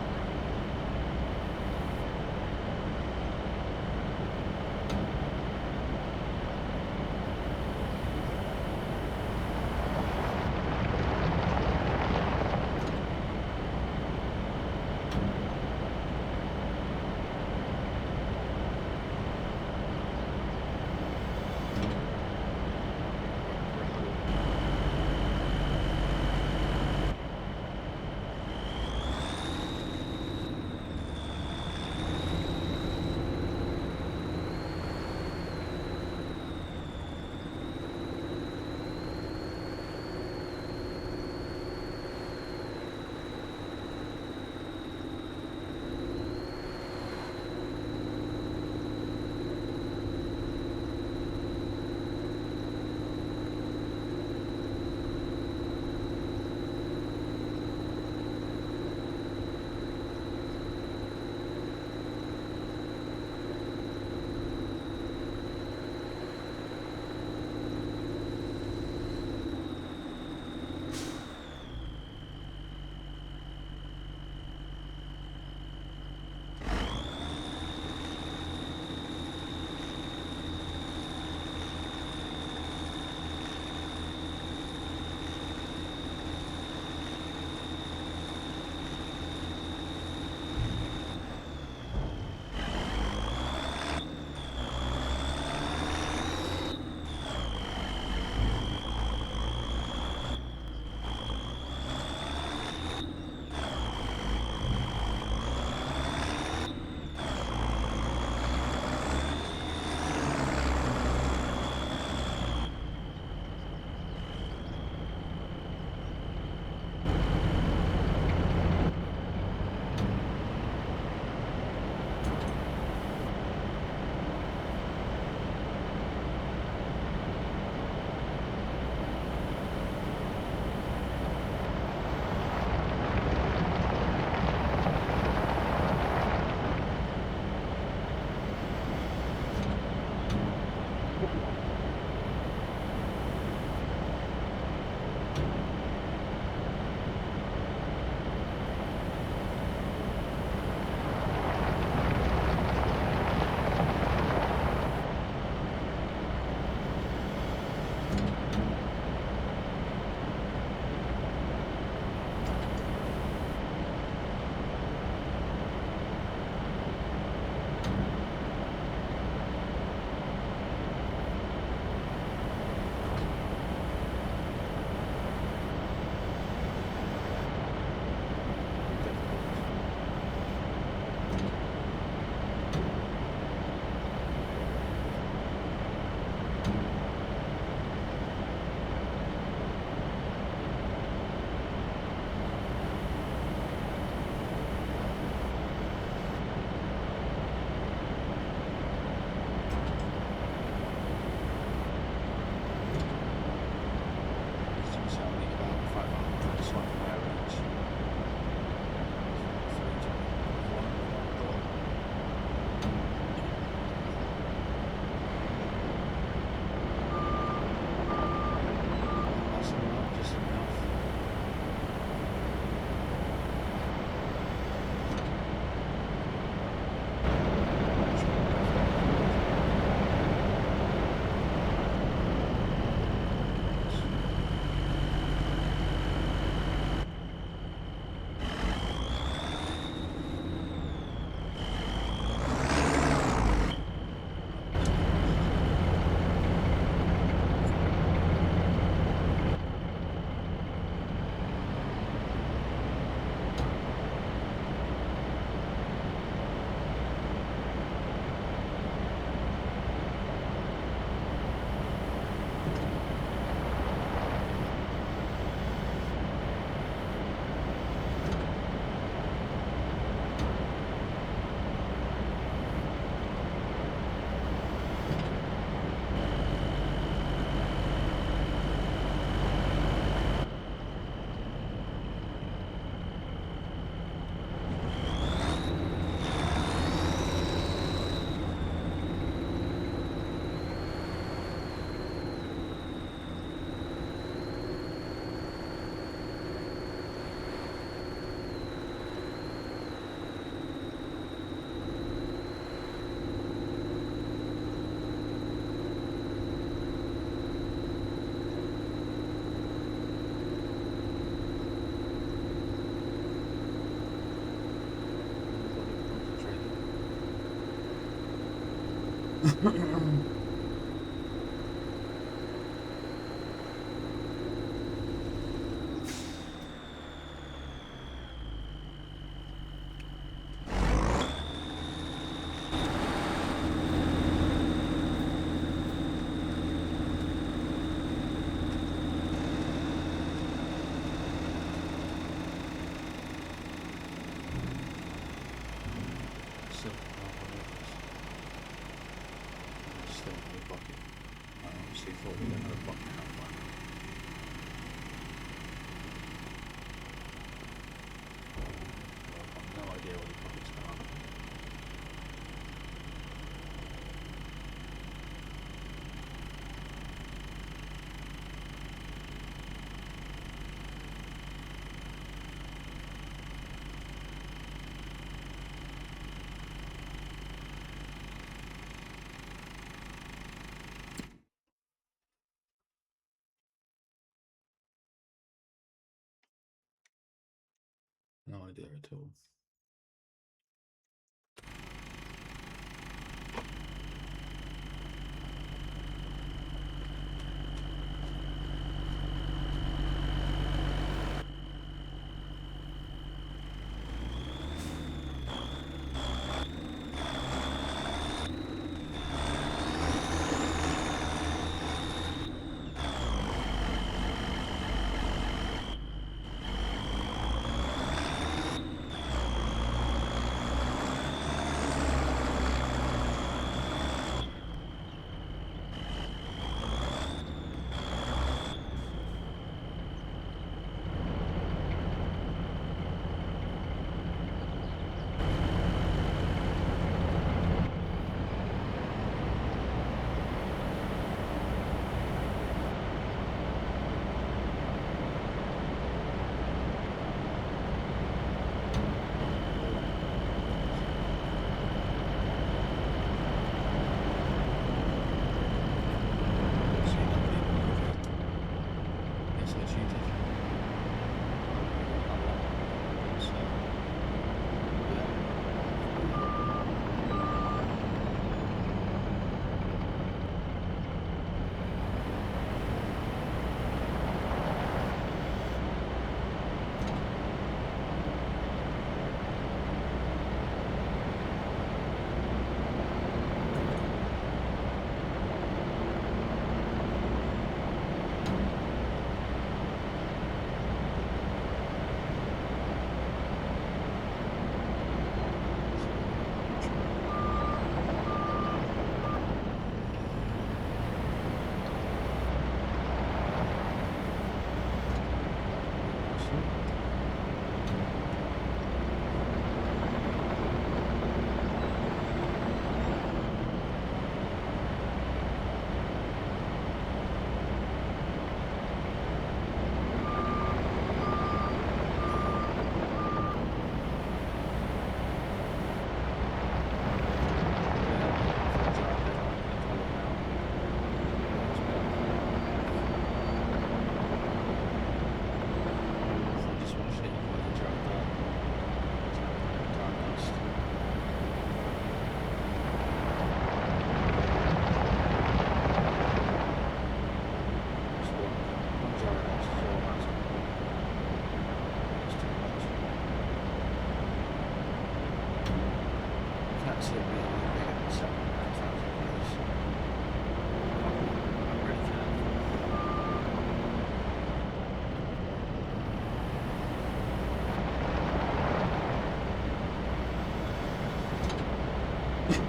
No idea at all.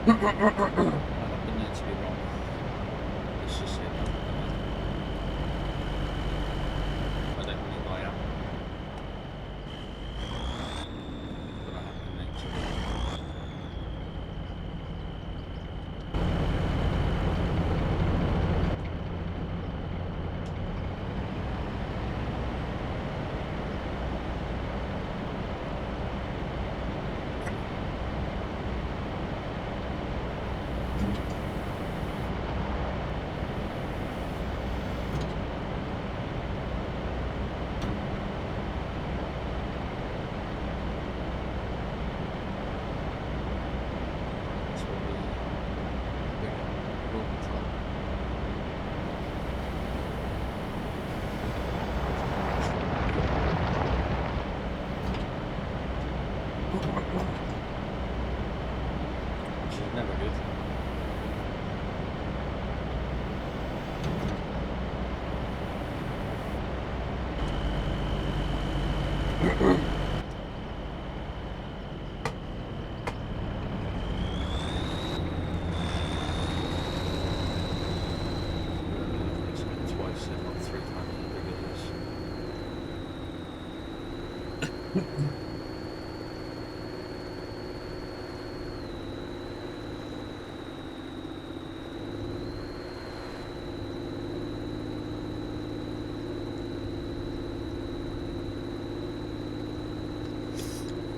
I have been known to be wrong. Let's just say that. I don't believe I am. But I have been known to be wrong.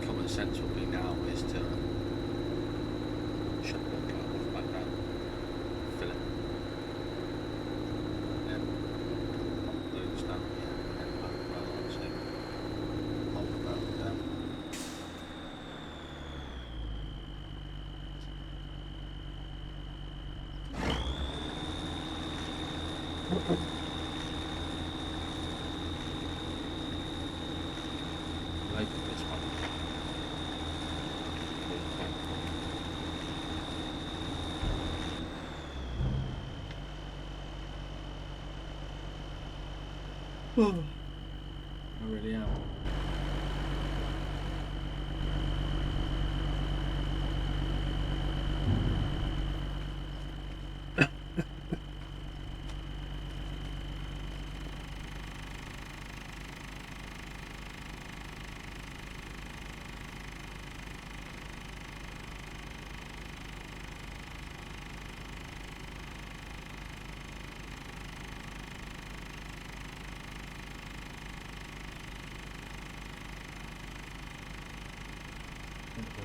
Common sense would be now is to shut the car off back down, fill it, and then lose down here, and then back well on, so hold the barrel down. Like this one. I really am.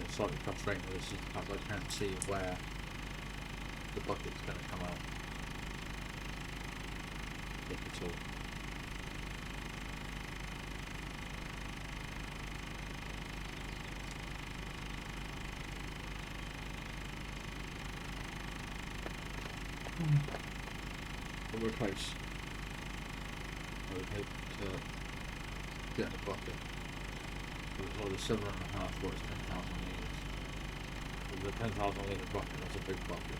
It's slightly frustrating with this is the fact I can't see where the bucket's going to come out, if at all. But we're close. I would hope to get the bucket. It's either 7.5 or it's 10,000 litres. With a 10,000 litre bucket, that's a big bucket.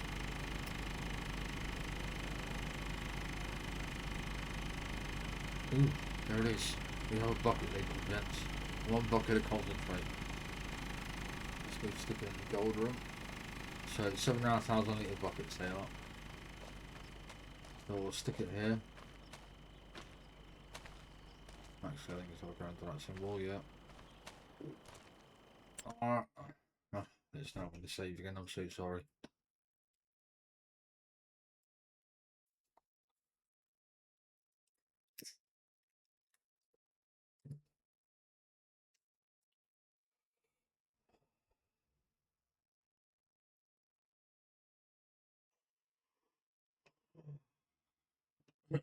Ooh, there it is. We have a bucket lid condense. One bucket of concentrate. Let's go stick it in the gold room. So 7,500 litre buckets they are. So we'll stick it here. Actually, I think it's all going to that symbol, yeah. Oh, it's not going to save again, I'm so sorry.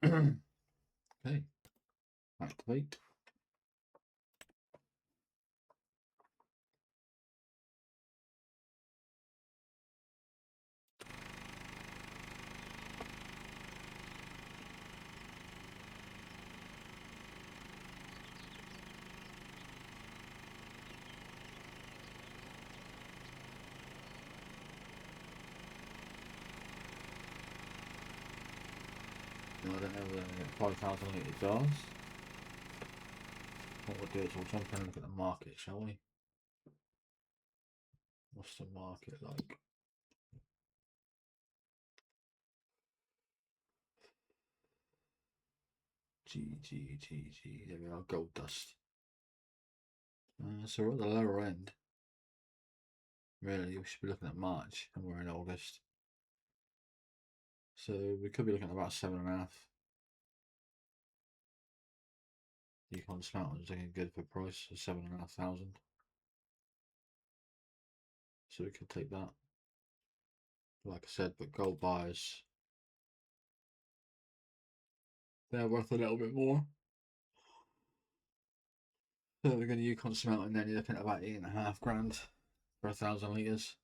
Okay, activate. No, I don't know whether we get 5,000 litre jars. What we'll do is we'll jump in and look at the market, shall we? What's the market like? G. There we are, gold dust. So we're at the lower end. Really, we should be looking at March, and we're in August. So we could be looking at about 7.5. Yukon Smelter's looking good for price of 7,500. So we could take that. Like I said, but gold buyers, they're worth a little bit more. So we're going to Yukon Smelter, and then you're looking at about 8.5 grand for 1,000 litres.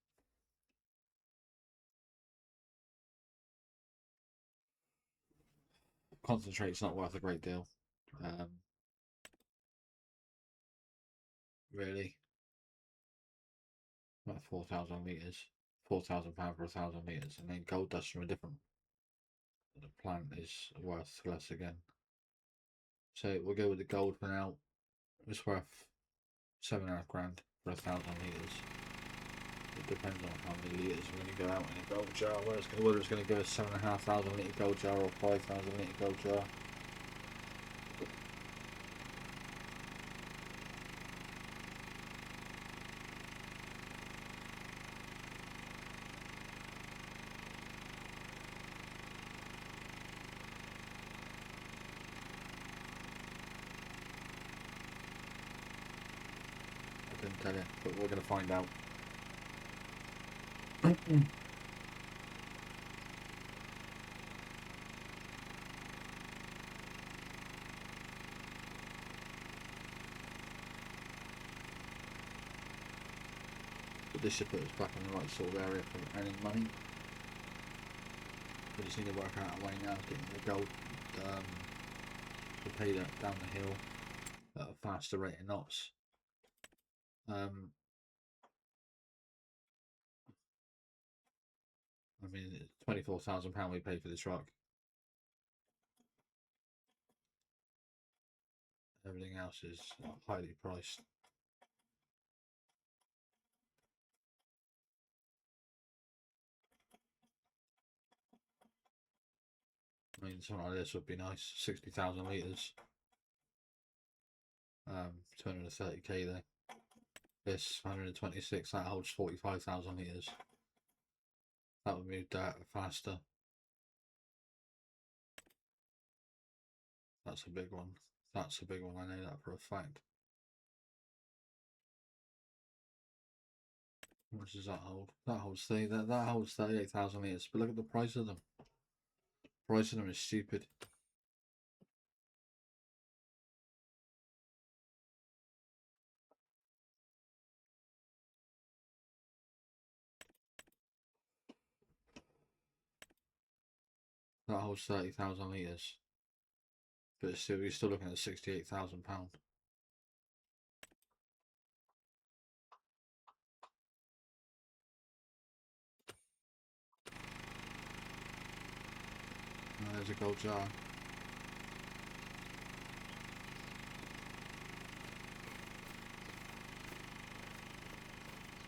Concentrate's not worth a great deal. Really. About 4,000 litres. £4,000 for 1,000 litres, and then gold dust from a different plant is worth less again. So we'll go with the gold for now. It's worth 7.5 grand for 1,000 litres. It depends on how many litres we're going to go out in a gold jar. Whether it's going to go a 7,500 litre gold jar or 5,000 litre gold jar. couldn't tell you, but we're going to find out. But this should put us back in the right sort of area for earning money. We just need to work out a way now of getting the gold to pay that down the hill at a faster rate of knots. I mean, £24,000 we paid for the truck. Everything else is highly priced. I mean, something like this would be nice. 60,000 litres. 230k there. This 126, that holds 45,000 litres. That would move that faster. That's a big one. That's a big one. I know that for a fact. How much does that hold? That holds that holds 38,000 litres. But look at the price of them. The price of them is stupid. That holds 30,000 litres. But still, you're still looking at £68,000. Oh, there's a gold jar.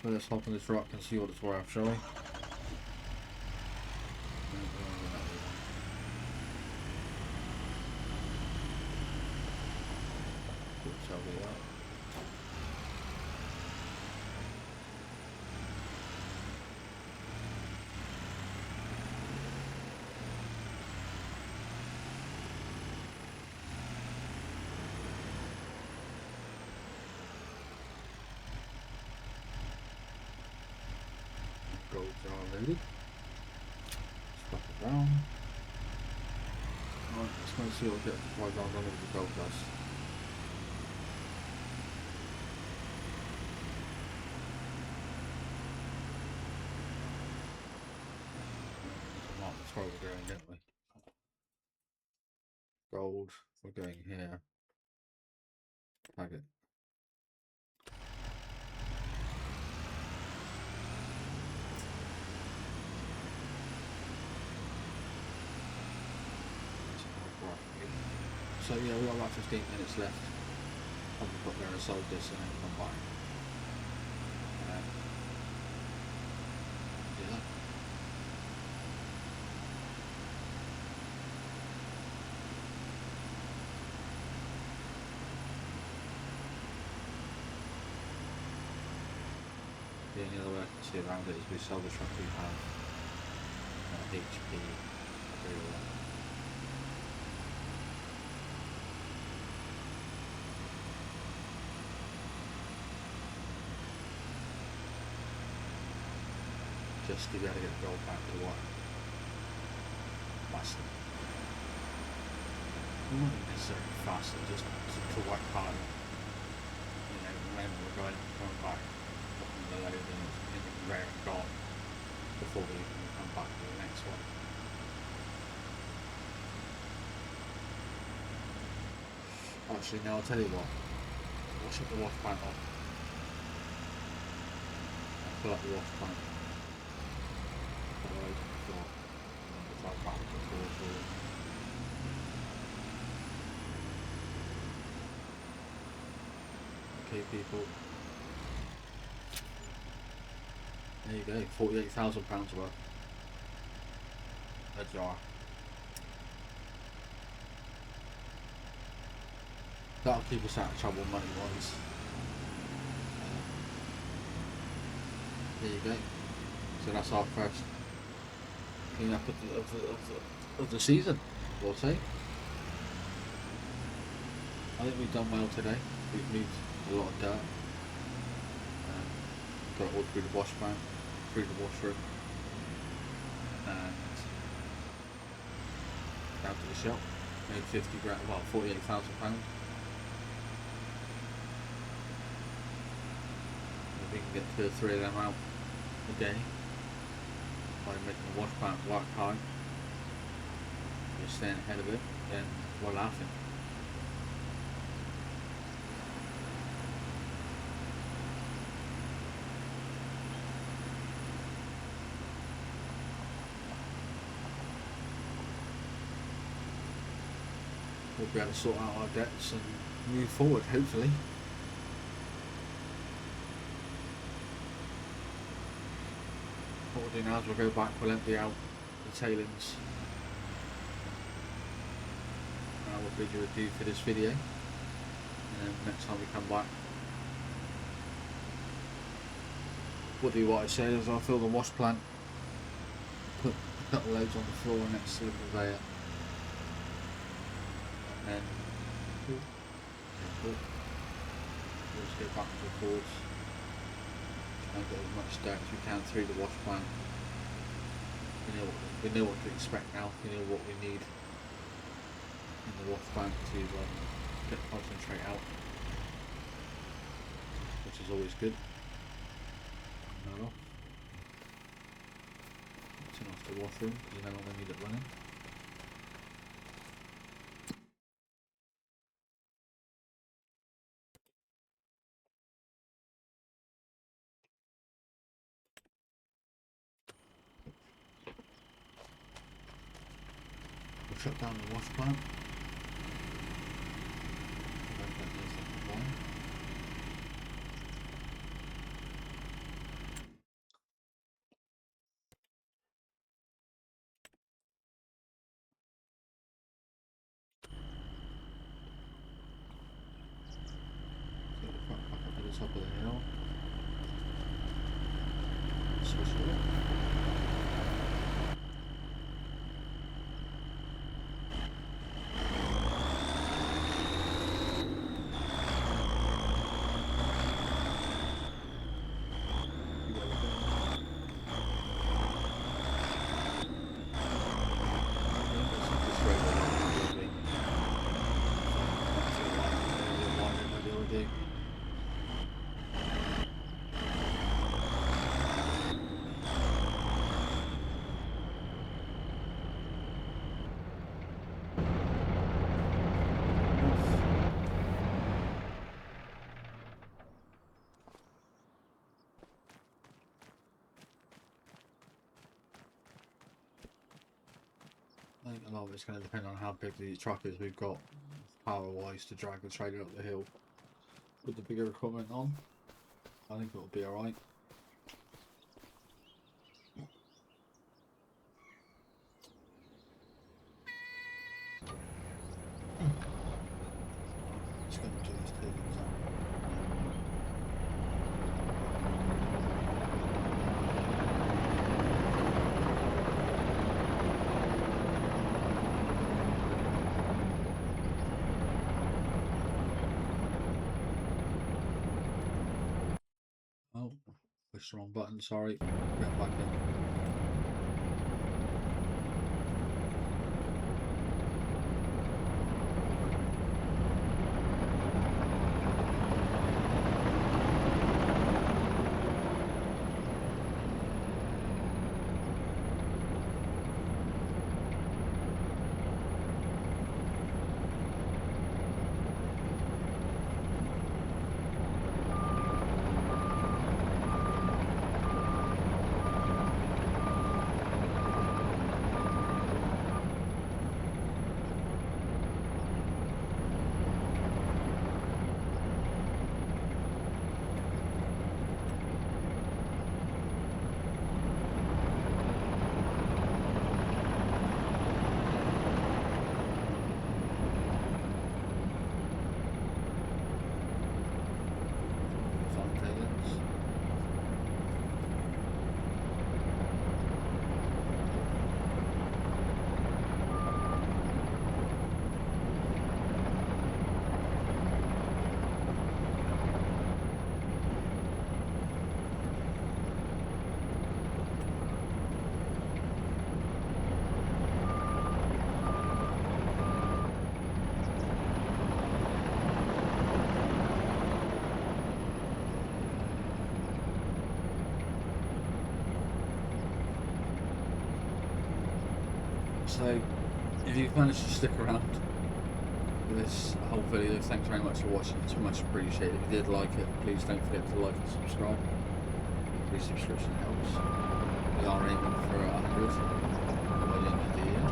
So let's hop on this rock and see what it's worth, shall we? Gold jar loaded. Swap it down. Alright, let's go and see what we get for $5 on the gold dust. That's where we're going, don't we? Gold, we're going here. Tag it. So yeah, we've got about 15 minutes left. I'm going to put there and solve this and then come back. Yeah. The only other way I can see around it is we sell the truck we have HP material. Just to be able to get the gold back to work. Faster. Not necessarily faster, just to work harder. You know, remember we're going back up in the load and it's rare and gone before we can come back to the next one. Actually, no, I'll tell you what. I'll shut the wash plant off. I'll fill up the wash plant. Okay, people. There you go, £48,000 worth. A jar. That'll keep us out of trouble money wise. There you go. So that's our first clean up of the season, we'll say. I think we've done well today. We've moved a lot of dirt. got it all through the wash plant, through the washroom, and down to the shop. Made 50 grand, well, £48,000. If we can get 2 or 3 of them out a day by making the wash plant work hard, just staying ahead of it, then we're laughing. We'll be able to sort out our debts and move forward, hopefully. What we'll do now is we'll go back, we'll empty out the tailings. And I will bid you adieu for this video. And then next time we come back, we'll do what I said, is I'll fill the wash plant, put a couple loads on the floor next to the conveyor. And then we'll just go back and forwards and get as much dirt as we can through the wash plant. We know what to expect now. We know what we need in the wash plant to get concentrate out, which is always good. Now, turn off the washroom because you no longer need it running. We'll shut down the wash plant. Top of the hill. Switch it. I think a lot of it's going to depend on how big the truck is we've got power wise to drag the trailer up the hill with the bigger equipment on. I think it'll be alright. Just going to do these tables out. Oh, pushed the wrong button, sorry. Get back in. So if you've managed to stick around for this whole video, thanks very much for watching. It's much appreciated. If you did like it, please don't forget to like and subscribe. Every subscription helps. We are aiming for 100 by the end of the year.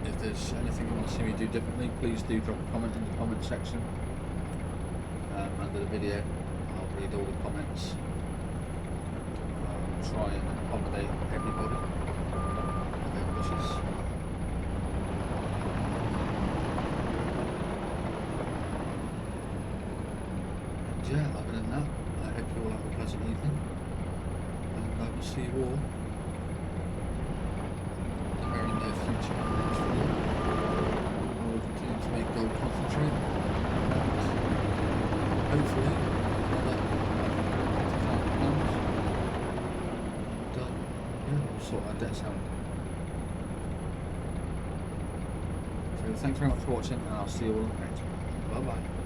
If there's anything you want to see me do differently, please do drop a comment in the comment section under the video. I'll read all the comments. I'll try and accommodate everybody with their wishes. And yeah, other than that, I hope you all have a pleasant evening, and I will see you all in the very near future. Next video, I will continue to make gold concentrate, and hopefully another £50,000. Yeah, we'll sort our debts out. So thanks very much for watching, and I'll see you all next time. Bye bye.